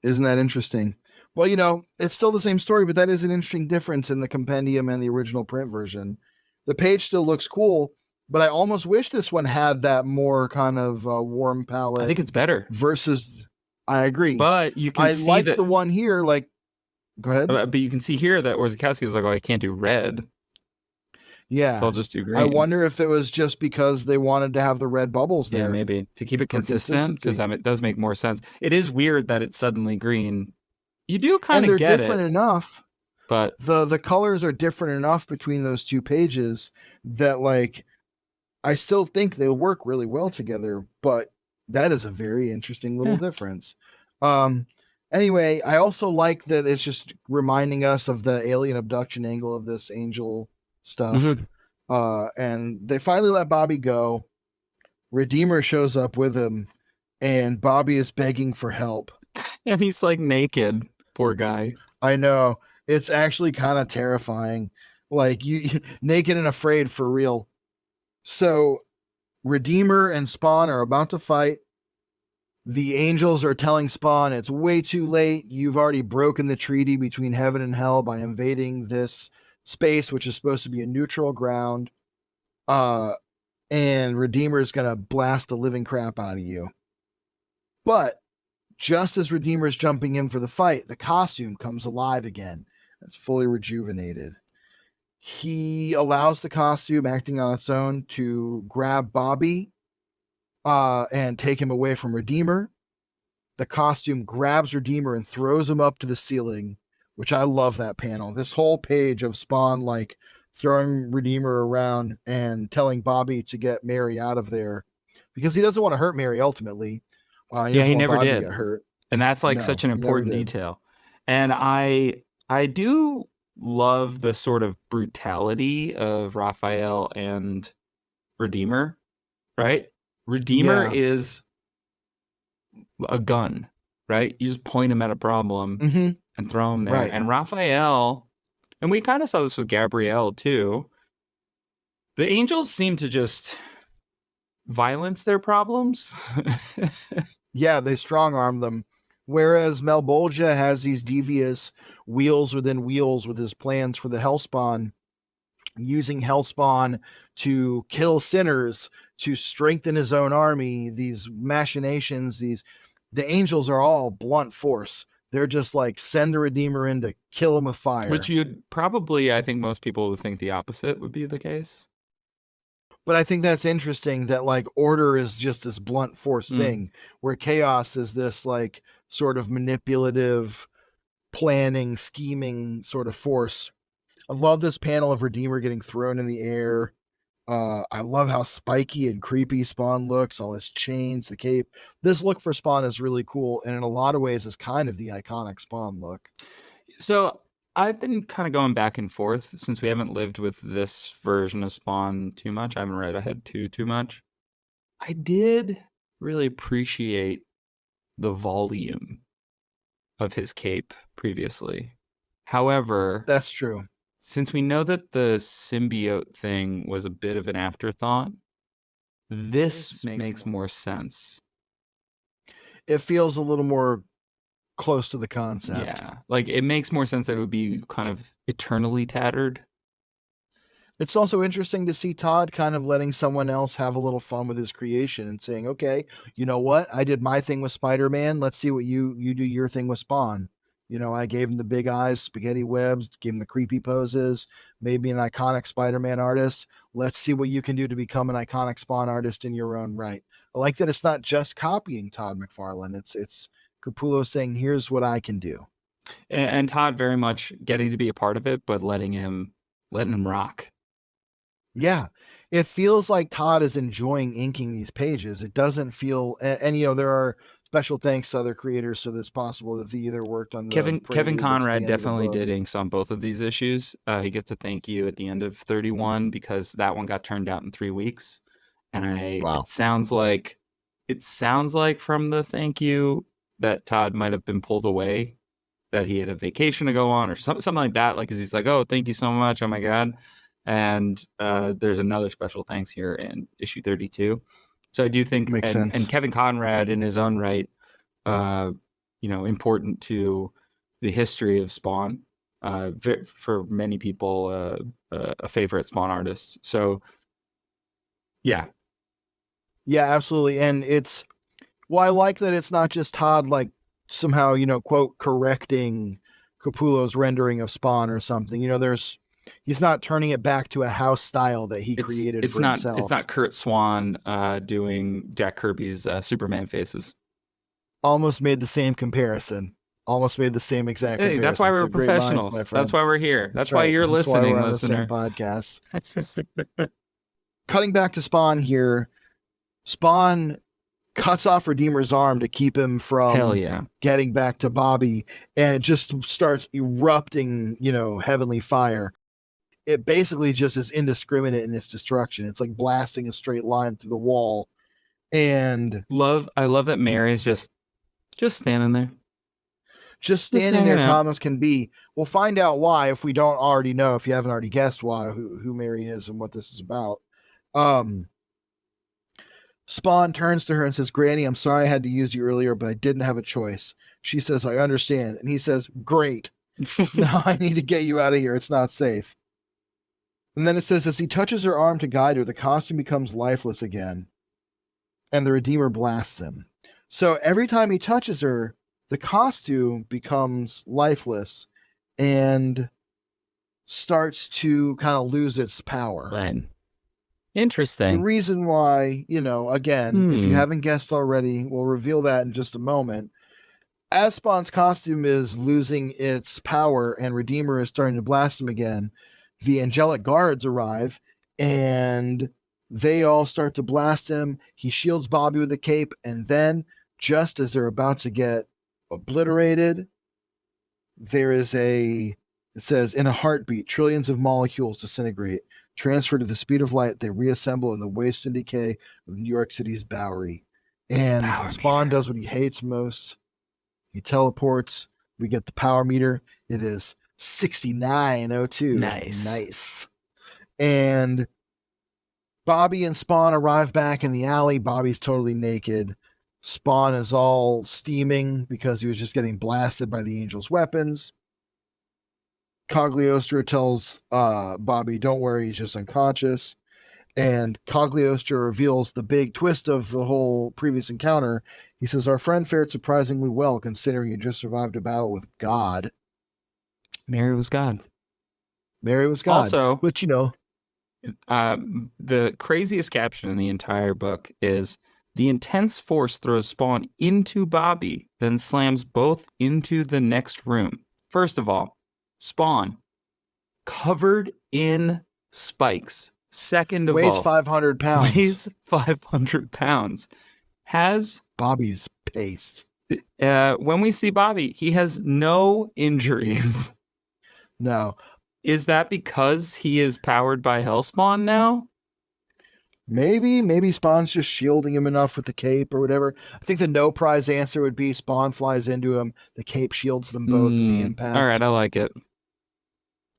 Isn't that interesting? Well, it's still the same story, but that is an interesting difference in the compendium and the original print version. The page still looks cool, but I almost wish this one had that more kind of warm palette. I think it's better. Versus, I agree. But you can I see like that the one here. Like, go ahead. but you can see here that Warzikowski was like, "Oh, I can't do red." Yeah. So I'll just do green. I wonder if it was just because they wanted to have the red bubbles there. Yeah, maybe to keep it consistent, because it does make more sense. It is weird that it's suddenly green. You do kind of get it. And they're different enough. But the colors are different enough between those two pages that, like, I still think they'll work really well together, but that is a very interesting little difference. Anyway, I also like that it's just reminding us of the alien abduction angle of this angel stuff. And they finally let Bobby go. Redeemer shows up with him, and Bobby is begging for help. And he's like naked. Poor guy. I know. It's actually kind of terrifying. Like, you naked and afraid for real. So Redeemer and Spawn are about to fight. The angels are telling Spawn it's way too late. You've already broken the treaty between heaven and hell by invading this space, which is supposed to be a neutral ground. And Redeemer is going to blast the living crap out of you. But just as Redeemer is jumping in for the fight, the costume comes alive again. It's fully rejuvenated. He allows the costume, acting on its own, to grab Bobby and take him away from Redeemer. The costume grabs Redeemer and throws him up to the ceiling, which I love that panel. This whole page of Spawn, like, throwing Redeemer around and telling Bobby to get Mary out of there because he doesn't want to hurt Mary ultimately. He Yeah, doesn't he want never Bobby to did. get hurt. And that's like No, such an he never important did. detail. And I do love the sort of brutality of Raphael and Redeemer, right? Redeemer Yeah. is a gun, right? You just point him at a problem Mm-hmm. and throw him there. Right. And Raphael, and we kind of saw this with Gabrielle too. The angels seem to just violence their problems. Yeah, they strong arm them. Whereas Malbolgia has these devious wheels within wheels with his plans for the Hellspawn, using Hellspawn to kill sinners, to strengthen his own army, these machinations, the angels are all blunt force. They're just like send the Redeemer in to kill him with fire. Which you'd probably, I think most people would think the opposite would be the case. But I think that's interesting that like order is just this blunt force thing, where chaos is this like sort of manipulative, planning, scheming sort of force. I love this panel of Redeemer getting thrown in the air. I love how spiky and creepy Spawn looks, all his chains, the cape. This look for Spawn is really cool, and in a lot of ways is kind of the iconic Spawn look. So I've been kind of going back and forth since we haven't lived with this version of Spawn too much. I haven't read ahead too much. I did really appreciate the volume of his cape previously. However, That's true. since we know that the symbiote thing was a bit of an afterthought, this makes more sense. It feels a little more close to the concept. Yeah, like it makes more sense that it would be kind of eternally tattered. It's also interesting to see Todd kind of letting someone else have a little fun with his creation and saying, okay, you know what? I did my thing with Spider-Man. Let's see what you do your thing with Spawn. You know, I gave him the big eyes, spaghetti webs, gave him the creepy poses, made me an iconic Spider-Man artist. Let's see what you can do to become an iconic Spawn artist in your own right. I like that it's not just copying Todd McFarlane. It's Capullo saying, here's what I can do. And Todd very much getting to be a part of it, but letting him rock. Yeah, it feels like Todd is enjoying inking these pages. It doesn't feel, and you know, there are special thanks to other creators, so it's possible that they either worked on the Kevin prelude that's at the Conrad end of the definitely book. did inks on both of these issues. He gets a thank you at the end of 31 because that one got turned out in 3 weeks, and Wow. it sounds like from the thank you that Todd might have been pulled away, that he had a vacation to go on or something like that. Like, 'cause he's like, oh, thank you so much, oh my god. And there's another special thanks here in issue 32. So I do think, Makes and sense. Kevin Conrad in his own right, important to the history of Spawn. For many people, a favorite Spawn artist. So, yeah. Yeah, absolutely. And I like that it's not just Todd, like somehow, you know, quote, correcting Capullo's rendering of Spawn or something. You know, he's not turning it back to a house style that he created for himself. It's not Kurt Swan doing Jack Kirby's Superman faces. Almost made the same comparison. Almost made the same exact comparison. That's why we're So great minds, professionals. my friend. That's why we're here. That's why right. you're That's listening, why we're listener. on the same podcast. Cutting back to Spawn here, Spawn cuts off Redeemer's arm to keep him from getting back to Bobby, and it just starts erupting, you know, heavenly fire. It basically just is indiscriminate in its destruction. It's like blasting a straight line through the wall. And I love that Mary's just standing there. Just standing there, calm as can be. We'll find out why if we don't already know, if you haven't already guessed why, who Mary is and what this is about. Spawn turns to her and says, Granny, I'm sorry I had to use you earlier, but I didn't have a choice. She says, I understand. And he says, great. Now I need to get you out of here. It's not safe. And then it says, as he touches her arm to guide her, the costume becomes lifeless again. And the Redeemer blasts him. So every time he touches her, the costume becomes lifeless and starts to kind of lose its power. Right. Interesting. The reason why, you know, again, if you haven't guessed already, we'll reveal that in just a moment. As Spawn's costume is losing its power and Redeemer is starting to blast him again, the angelic guards arrive and they all start to blast him. He shields Bobby with a cape, and then just as they're about to get obliterated, there is it says, in a heartbeat, trillions of molecules disintegrate. Transferred at the speed of light, they reassemble in the waste and decay of New York City's Bowery. And Power Spawn meter. does what he hates most. He teleports. We get the power meter. It is 6902. Nice. Nice. And Bobby and Spawn arrive back in the alley. Bobby's totally naked. Spawn is all steaming because he was just getting blasted by the Angel's weapons. Cagliostro tells Bobby, don't worry, he's just unconscious. And Cagliostro reveals the big twist of the whole previous encounter. He says, our friend fared surprisingly well considering he just survived a battle with God. Mary was God. Mary was God. Also, which, the craziest caption in the entire book is, the intense force throws Spawn into Bobby, then slams both into the next room. First of all, Spawn, covered in spikes. Second of weighs all, 500 pounds. Weighs 500 pounds. Has Bobby's paste. When we see Bobby, he has no injuries. No. Is that because he is powered by Hellspawn now? Maybe Spawn's just shielding him enough with the cape or whatever. I think the no prize answer would be Spawn flies into him, the cape shields them both in the impact. All right, I like it.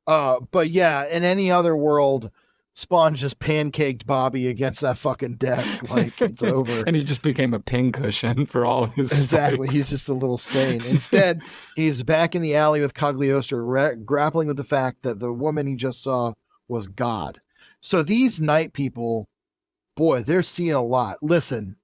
But yeah, in any other world, Spawn just pancaked Bobby against that fucking desk like it's over. And he just became a pincushion for all of his Exactly. spikes. He's just a little stain. Instead, he's back in the alley with Cagliostro, grappling with the fact that the woman he just saw was God. So these night people, boy, they're seeing a lot. Listen,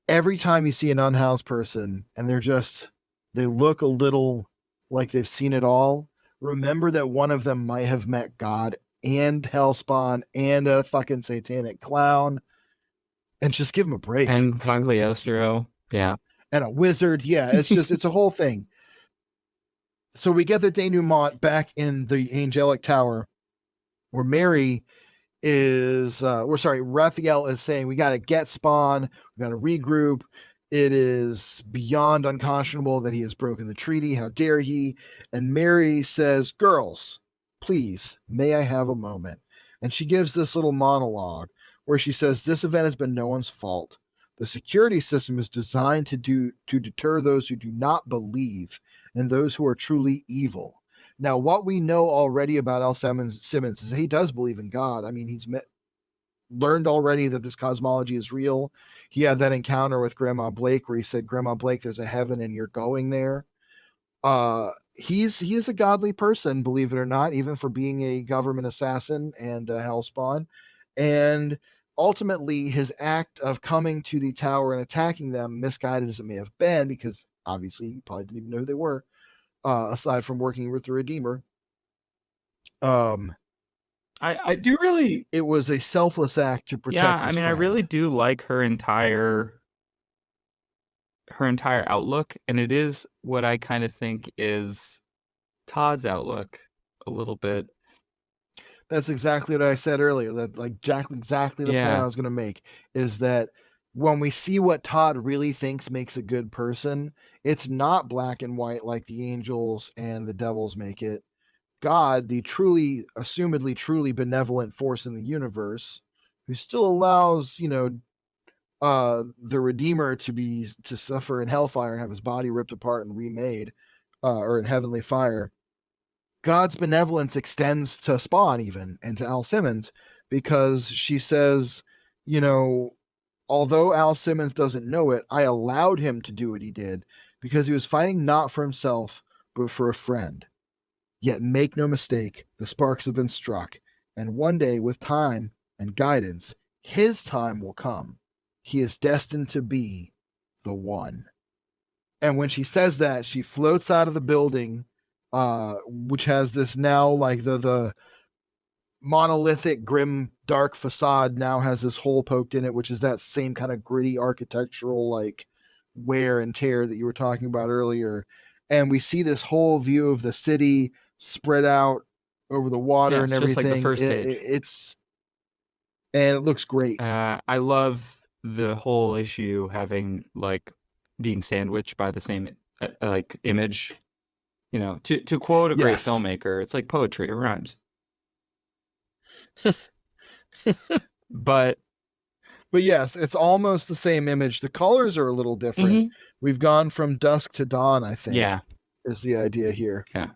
every time you see an unhoused person and they look a little like they've seen it all, remember that one of them might have met God and Hellspawn and a fucking satanic clown, and just give him a break. And Cagliostro, yeah. And a wizard, yeah. It's a whole thing. So we get the denouement back in the Angelic Tower where Raphael is saying, we got to get Spawn, we got to regroup. It is beyond unconscionable that he has broken the treaty. How dare he? And Mary says, girls, please, may I have a moment? And she gives this little monologue where she says, this event has been no one's fault. The security system is designed to deter those who do not believe and those who are truly evil. Now, what we know already about Al Simmons is he does believe in God. I mean, he's learned already that this cosmology is real. He had that encounter with Grandma Blake where he said, Grandma Blake, there's a heaven and you're going there. He is a godly person, believe it or not, even for being a government assassin and a hellspawn. And ultimately, his act of coming to the tower and attacking them, misguided as it may have been, because obviously he probably didn't even know who they were, aside from working with the Redeemer. I do really. It was a selfless act to protect. Yeah, I mean, I really do like her entire outlook, and it is what I kind of think is Todd's outlook a little bit. That's exactly what I said earlier. That exactly the point I was going to make is that when we see what Todd really thinks makes a good person, it's not black and white like the angels and the devils make it. God, the assumedly truly benevolent force in the universe, who still allows, the Redeemer to suffer in hellfire and have his body ripped apart and remade, or in heavenly fire. God's benevolence extends to Spawn even and to Al Simmons, because she says, although Al Simmons doesn't know it, I allowed him to do what he did because he was fighting not for himself, but for a friend. Yet make no mistake, the sparks have been struck, and one day, with time and guidance, his time will come. He is destined to be the one. And when she says that, she floats out of the building, which has this now, like the monolithic, grim, dark facade now has this hole poked in it, which is that same kind of gritty architectural, like, wear and tear that you were talking about earlier. And we see this whole view of the city spread out over the water and everything. Just like the first page. And it looks great. I love the whole issue having like being sandwiched by the same like image. You know, to quote a great Yes. filmmaker, it's like poetry. It rhymes. But But yes, it's almost the same image. The colors are a little different. mhm, We've gone from dusk to dawn, I think, yeah, is the idea here. yeah,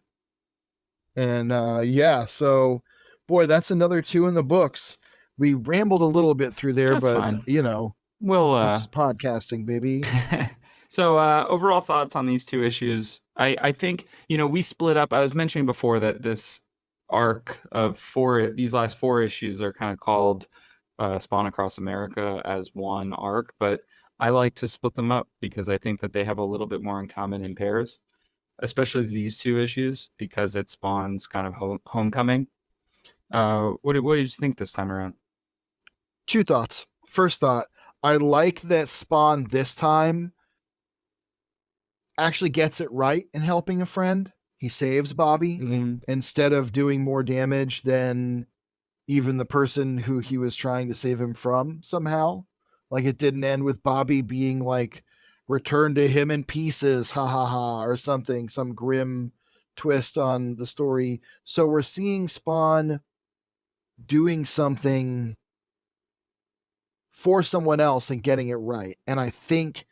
And yeah, so boy, that's another two in the books. We rambled a little bit through there, that's but fine. you know, We'll that's podcasting, baby. so overall thoughts on these two issues. I think, you know, we split up. I was mentioning before that this arc of these last four issues are kind of called Spawn Across America as one arc, but I like to split them up because I think that they have a little bit more in common in pairs, especially these two issues because it spawns kind of homecoming. What did you think this time around? Two thoughts. First thought, I like that Spawn this time actually gets it right in helping a friend. He saves Bobby Mm-hmm. instead of doing more damage than even the person who he was trying to save him from somehow. Like it didn't end with Bobby being like returned to him in pieces, ha ha ha, or something, some grim twist on the story. So we're seeing Spawn doing something for someone else and getting it right. And I think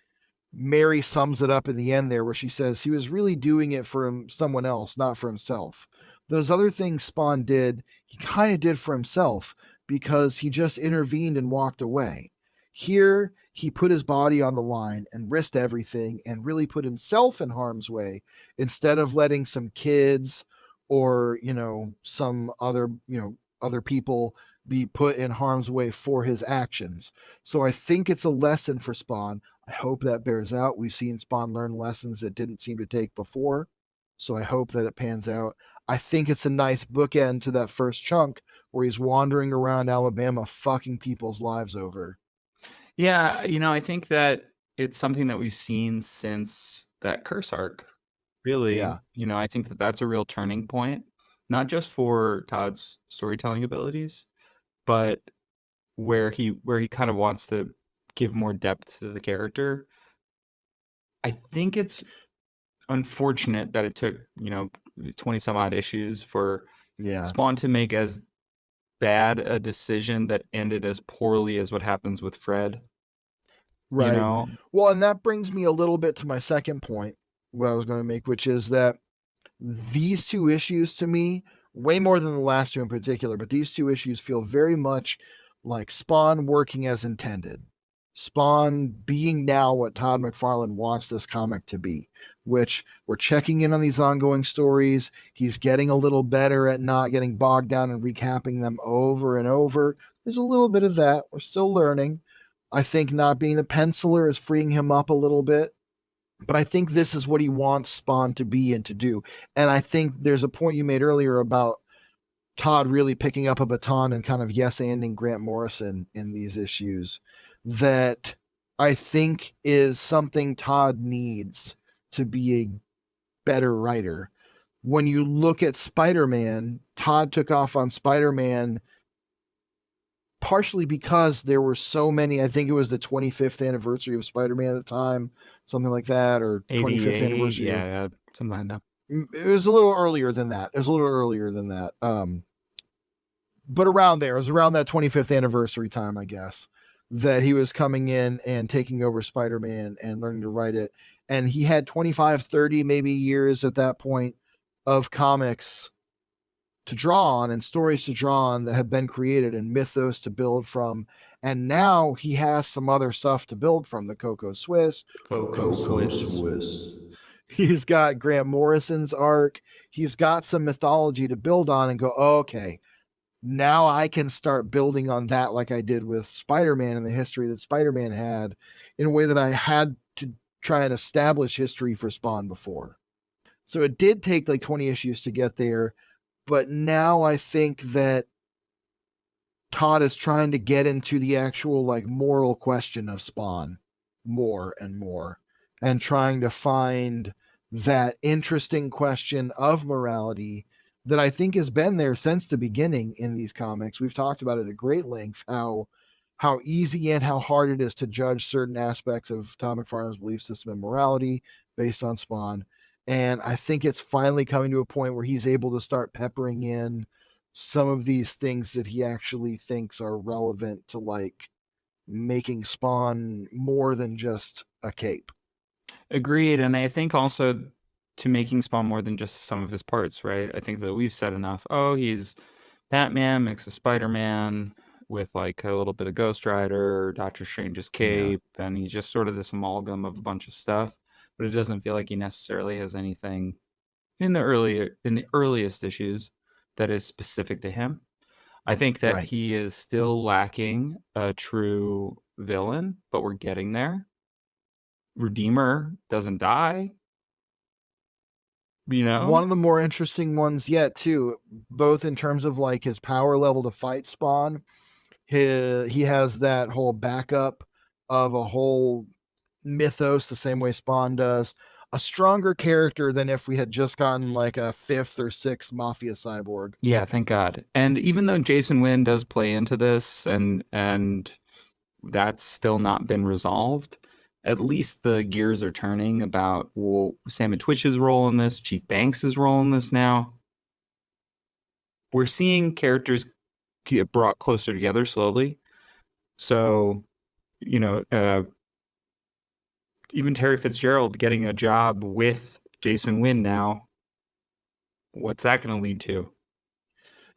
Mary sums it up in the end there where she says he was really doing it for someone else, not for himself. Those other things Spawn did, he kind of did for himself because he just intervened and walked away. Here, he put his body on the line and risked everything and really put himself in harm's way instead of letting some kids or, some other, other people be put in harm's way for his actions. So I think it's a lesson for Spawn. I hope that bears out. We've seen Spawn learn lessons it didn't seem to take before. So I hope that it pans out. I think it's a nice bookend to that first chunk where he's wandering around Alabama fucking people's lives over. Yeah, you know, I think that it's something that we've seen since that curse arc. Really, Yeah. you know, I think that that's a real turning point, not just for Todd's storytelling abilities, but where he kind of wants to give more depth to the character. I think it's unfortunate that it took, you know, 20 some odd issues for Yeah. Spawn to make as bad a decision that ended as poorly as what happens with Fred, you Right. know? Well, and that brings me a little bit to my second point, what I was going to make, which is that these two issues to me, way more than the last two in particular, but these two issues feel very much like Spawn working as intended. Spawn being now what Todd McFarlane wants this comic to be, which we're checking in on these ongoing stories. He's getting a little better at not getting bogged down and recapping them over and over. There's a little bit of that. We're still learning. I think not being the penciler is freeing him up a little bit, but I think this is what he wants Spawn to be and to do. And I think there's a point you made earlier about Todd really picking up a baton and kind of yes-anding Grant Morrison in these issues that I think is something Todd needs to be a better writer. When you look at Spider-Man, Todd took off on Spider-Man partially because there were so many. I think it was the 25th anniversary of Spider-Man at the time, something like that, or 25th 88, anniversary of. yeah, something like that. It was a little earlier than that. It was a little earlier than that. But around there, it was around that 25th anniversary time, I guess, that he was coming in and taking over Spider-Man and learning to write it. And he had 25, 30 maybe years at that point of comics to draw on and stories to draw on that have been created and mythos to build from. And now he has some other stuff to build from, the Coco Swiss. Coco Swiss. He's got Grant Morrison's arc. He's got some mythology to build on and go, oh, okay, now I can start building on that like I did with Spider-Man and the history that Spider-Man had in a way that I had to try and establish history for Spawn before. So it did take like 20 issues to get there, but now I think that Todd is trying to get into the actual like moral question of Spawn more and more and trying to find that interesting question of morality that I think has been there since the beginning in these comics. We've talked about it at great length, how how easy and how hard it is to judge certain aspects of Todd McFarlane's belief system and morality based on Spawn. And I think it's finally coming to a point where he's able to start peppering in some of these things that he actually thinks are relevant to like making Spawn more than just a cape. Agreed. And I think also to making Spawn more than just some of his parts, right? I think that we've said enough. Oh, he's Batman mixed with Spider-Man with like a little bit of Ghost Rider, Doctor Strange's Yeah, cape, and he's just sort of this amalgam of a bunch of stuff. But it doesn't feel like he necessarily has anything in the earliest issues that is specific to him. I think that right. he is still lacking a true villain, but we're getting there. Redeemer doesn't die, you One know? of the more interesting ones yet, too, both in terms of like his power level to fight Spawn. He has that whole backup of a whole mythos the same way Spawn does. A stronger character than if we had just gotten like a fifth or sixth Mafia cyborg. Yeah, thank God. And even though Jason Wynn does play into this and that's still not been resolved, at least the gears are turning about well, Sam and Twitch's role in this, Chief Banks's role in this now. We're seeing characters get brought closer together slowly. So, you know, even Terry Fitzgerald getting a job with Jason Wynn now, what's that going to lead to?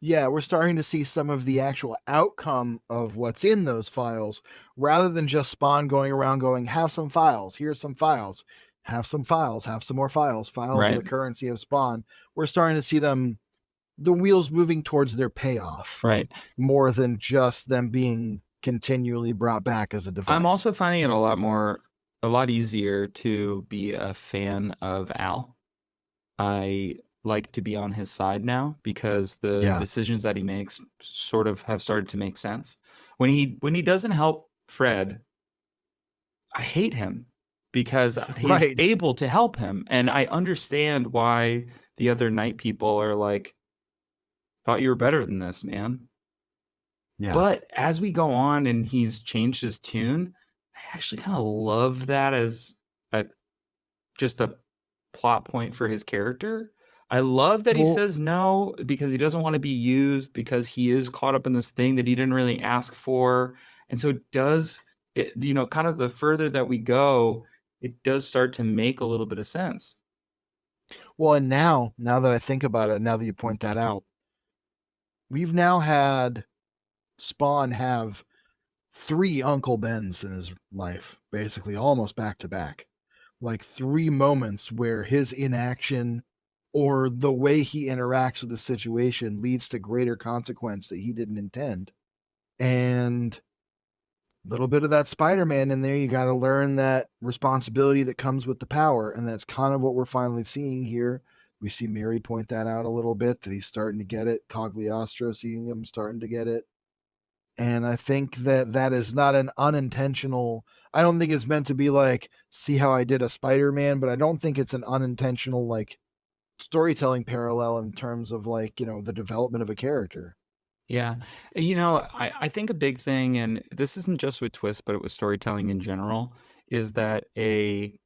Yeah, we're starting to see some of the actual outcome of what's in those files rather than just Spawn going around going, have some files, here's some files, have some files, have some more files. Files are Right? the currency of Spawn. We're starting to see the wheels moving towards their payoff Right. more than just them being continually brought back as a I'm device. also finding it a lot easier to be a fan of Al. I like to be on his side now because the Yeah. decisions that he makes sort of have started to make sense. When he doesn't help Fred, I hate him because he's Right. able to help him, and I understand why the other night people are like, "Thought you were better than this, man." Yeah. But as we go on and he's changed his tune, I actually kind of love that as a just a plot point for his character. I love that he Well, says no because he doesn't want to be used because he is caught up in this thing that he didn't really ask for. And so it does it, you know, kind of the further that we go, it does start to make a little bit of sense. and now that I think about it, now that you point that out, we've now had Spawn have three Uncle Bens in his life, basically almost back to back. Like three moments where his inaction or the way he interacts with the situation leads to greater consequence that he didn't intend. And a little bit of that Spider-Man in there, you got to learn that responsibility that comes with the power. And that's kind of what we're finally seeing here. We see Mary point that out a little bit, that he's starting to get it. Cogliostro seeing him starting to get it. And I think that that is not an unintentional. I don't think it's meant to be like, see how I did a Spider-Man, but I don't think it's an unintentional like storytelling parallel in terms of like, the development of a character. Yeah. You know, I think a big thing, and this isn't just with twists, but it was storytelling in general, is that an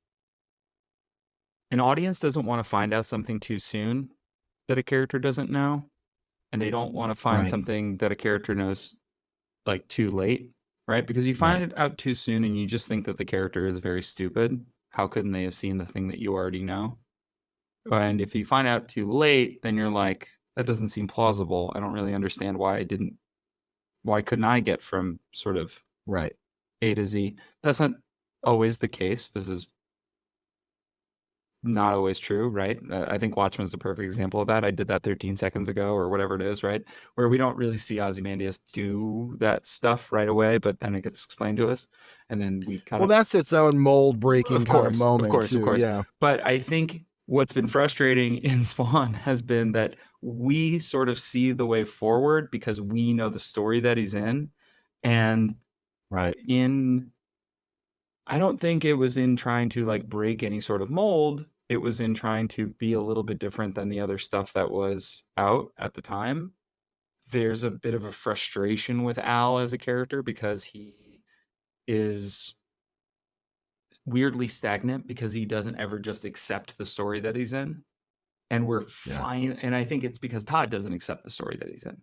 audience doesn't want to find out something too soon that a character doesn't know, and they don't want to find Right. something that a character knows like too late, right? Because you find Right. it out too soon and you just think that the character is very stupid. How couldn't they have seen the thing that you already know? And if you find out too late, then you're like, that doesn't seem plausible. I don't really understand why couldn't I get from sort of Right. A to Z? That's not always the case. This is not always true, right? I think Watchmen's a perfect example of that. I did that 13 seconds ago or whatever it is, right? Where we don't really see Ozymandias do that stuff right away, but then it gets explained to us. And then we kind Well, of, that's its own mold breaking kind of of moment course, of too. course. Yeah. But I think what's been frustrating in Spawn has been that we sort of see the way forward because we know the story that he's in. And Right. in I don't think it was in trying to like break any sort of mold. It was in trying to be a little bit different than the other stuff that was out at the time there's a bit of a frustration with Al as a character because he is weirdly stagnant because he doesn't ever just accept the story that he's in. And we're Yeah. fine. And I think it's because Todd doesn't accept the story that he's in.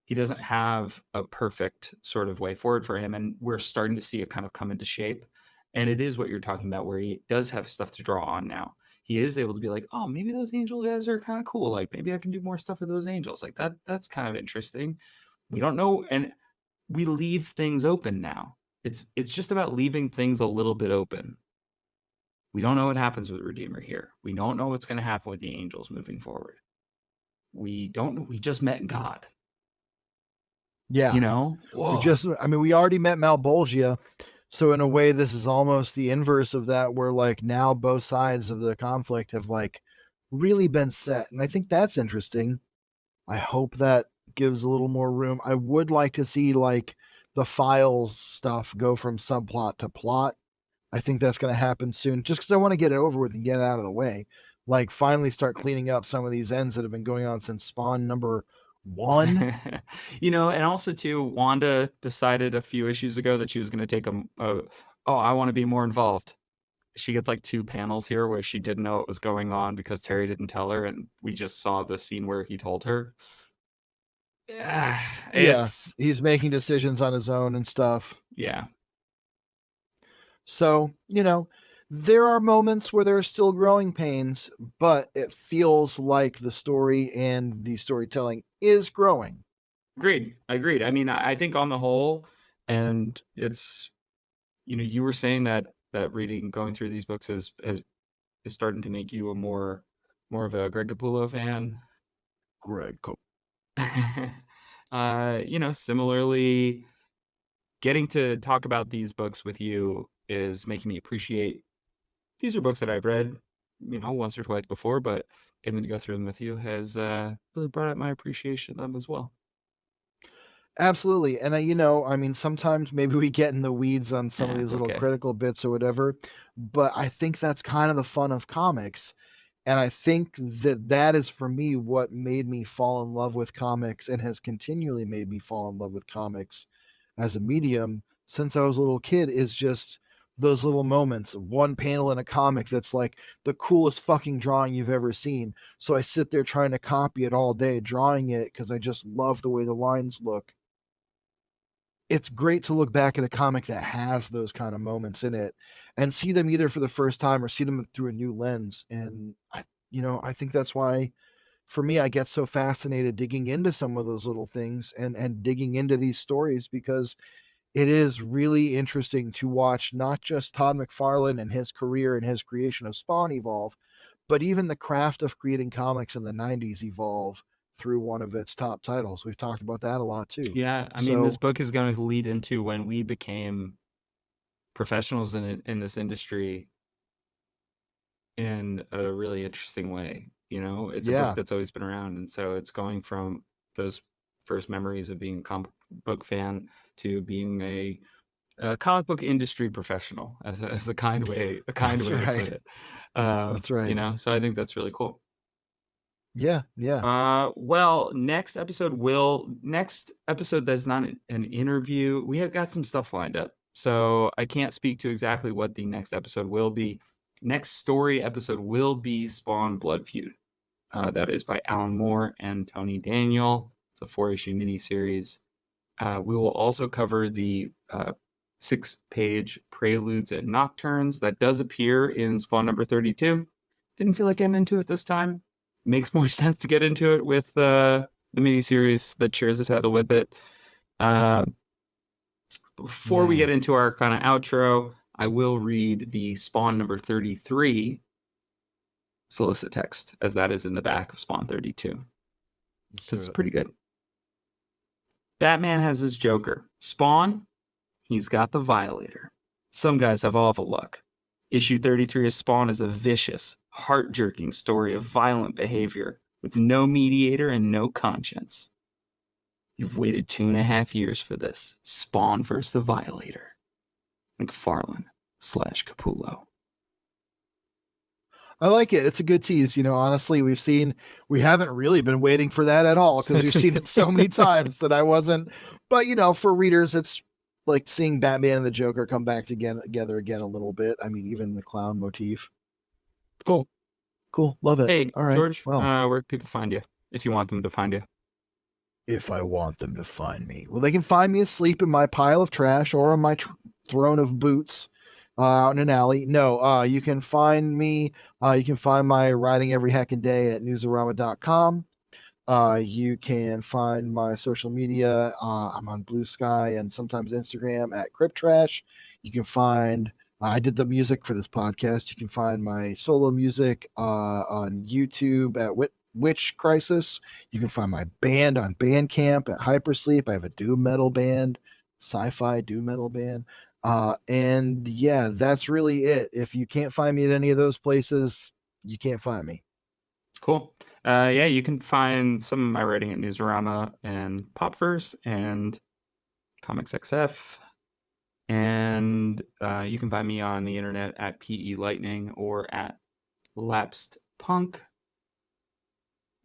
He doesn't have a perfect sort of way forward for him. And we're starting to see it kind of come into shape. And it is what you're talking about, where he does have stuff to draw on now. He is able to be like, oh, maybe those angel guys are kind of cool. Like maybe I can do more stuff with those angels. Like that's kind of interesting. We don't know. And we leave things open now. It's just about leaving things a little bit open. We don't know what happens with Redeemer here. We don't know what's going to happen with the angels moving forward. We don't know. We just met God. Yeah. You know? Whoa. We already met Malbolgia. So in a way, this is almost the inverse of that, where like now both sides of the conflict have like really been set. And I think that's interesting. I hope that gives a little more room. I would like to see like the files stuff go from subplot to plot. I think that's going to happen soon just because I want to get it over with and get it out of the way. Like finally start cleaning up some of these ends that have been going on since Spawn number 1. And also too, Wanda decided a few issues ago that she was going to take I want to be more involved. She gets like 2 panels here where she didn't know what was going on because Terry didn't tell her, and we just saw the scene where he told her. Yeah, Yeah, it's he's making decisions on his own and stuff. yeah. So, there are moments where there are still growing pains, but it feels like the story and the storytelling is growing. Agreed. I mean, I think on the whole, and it's you were saying that going through these books is starting to make you a more of a Greg Capullo fan. Greg. Similarly, getting to talk about these books with you is making me appreciate. These are books that I've read, once or twice before, but getting to go through them with you has really brought up my appreciation of them as well. Absolutely. And sometimes maybe we get in the weeds on some of Yeah, these it's little okay. critical bits or whatever, but I think that's kind of the fun of comics. And I think that is for me what made me fall in love with comics and has continually made me fall in love with comics as a medium since I was a little kid is just those little moments. One panel in a comic that's like the coolest fucking drawing you've ever seen. So I sit there trying to copy it all day, drawing it because I just love the way the lines look. It's great to look back at a comic that has those kind of moments in it and see them either for the first time or see them through a new lens. And I think that's why for me I get so fascinated digging into some of those little things and digging into these stories because it is really interesting to watch not just Todd McFarlane and his career and his creation of Spawn evolve, but even the craft of creating comics in the 90s evolve through one of its top titles. We've talked about that a lot too. Yeah, I mean, this So, book is going to lead into when we became professionals in this industry in a really interesting way. It's a book yeah, that's always been around, and so it's going from those first memories of being a comic book fan to being a comic book industry professional, as a kind way that's to put right. it. That's right. So I think that's really cool. Yeah, yeah. Well, next episode that's not an interview. We have got some stuff lined up, so I can't speak to exactly what the next episode will be. Next story episode will be Spawn Blood Feud. That is by Alan Moore and Tony Daniel. It's a 4-issue miniseries. We will also cover the 6-page Preludes and Nocturnes that does appear in Spawn number 32. Didn't feel like getting into it this time. Makes more sense to get into it with the miniseries that shares the title with it. Uh, Before we Yeah. get into our kind of outro, I will read the Spawn number 33 solicit text, as that is in the back of Spawn 32. Let's This do is it. pretty good. Batman has his Joker. Spawn, he's got the Violator. Some guys have all the luck. Issue 33 of Spawn is a vicious, heart-jerking story of violent behavior with no mediator and no conscience. You've waited 2.5 years for this. Spawn versus the Violator. McFarlane / Capullo. I like it. It's a good tease. Honestly, we haven't really been waiting for that at all because we've seen it so many times that I wasn't. But, for readers, it's like seeing Batman and the Joker come back together again a little bit. I mean, even the clown motif. Cool. Cool. Love it. Hey, All right. George, Well, where can people find you if you want them to find you? if I want them to find me, well, they can find me asleep in my pile of trash or on my throne of boots out in an alley. No, you can find me. You can find my writing every heckin' day at newsarama.com. You can find my social media. I'm on Blue Sky and sometimes Instagram at Crypt Trash. You can find. I did the music for this podcast. You can find my solo music on YouTube at Witch Crisis. You can find my band on Bandcamp at Hypersleep. I have a doom metal band, sci-fi doom metal band. And yeah, that's really it. If you can't find me at any of those places, you can't find me. Cool. Yeah, you can find some of my writing at Newsarama and Popverse and Comics XF. And you can find me on the internet at PE Lightning or at Lapsed Punk.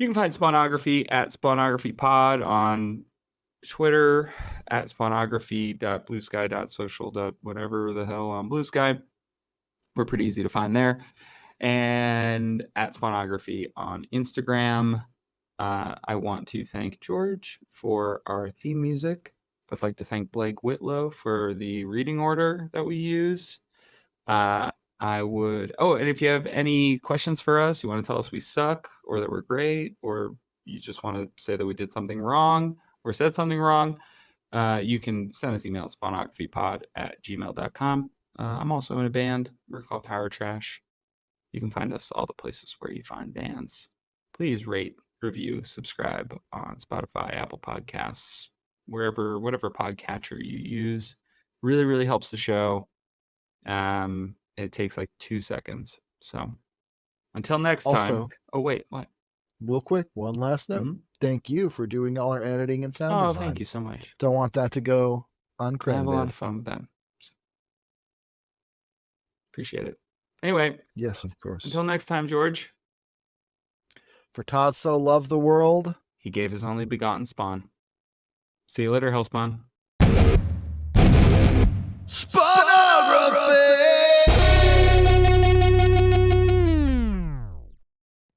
You can find Spawnography at Spawnography Pod on Twitter, at spawnography.bluesky.social. Whatever the hell on Blue Sky. We're pretty easy to find there. And at Spawnography on Instagram. I want to thank George for our theme music. I'd like to thank Blake Whitlow for the reading order that we use. And if you have any questions for us, you want to tell us we suck or that we're great, or you just want to say that we did something wrong or said something wrong, you can send us email at spawnographypod@gmail.com. I'm also in a band. We're called Power Trash. You can find us all the places where you find bands. Please rate, review, subscribe on Spotify, Apple Podcasts, whatever podcatcher you use. Really, really helps the show. It takes like 2 seconds. So until next time. Also, Oh wait, what? Real quick, one last note. Mhm. Thank you for doing all our editing and sound Oh, design. thank you so much. Don't want that to go uncredited. I have a lot of fun with that. So, appreciate it. Anyway, yes, of course. until next time, George. For Todd so loved the world, he gave his only begotten spawn. See you later, Hellspawn. Spawn!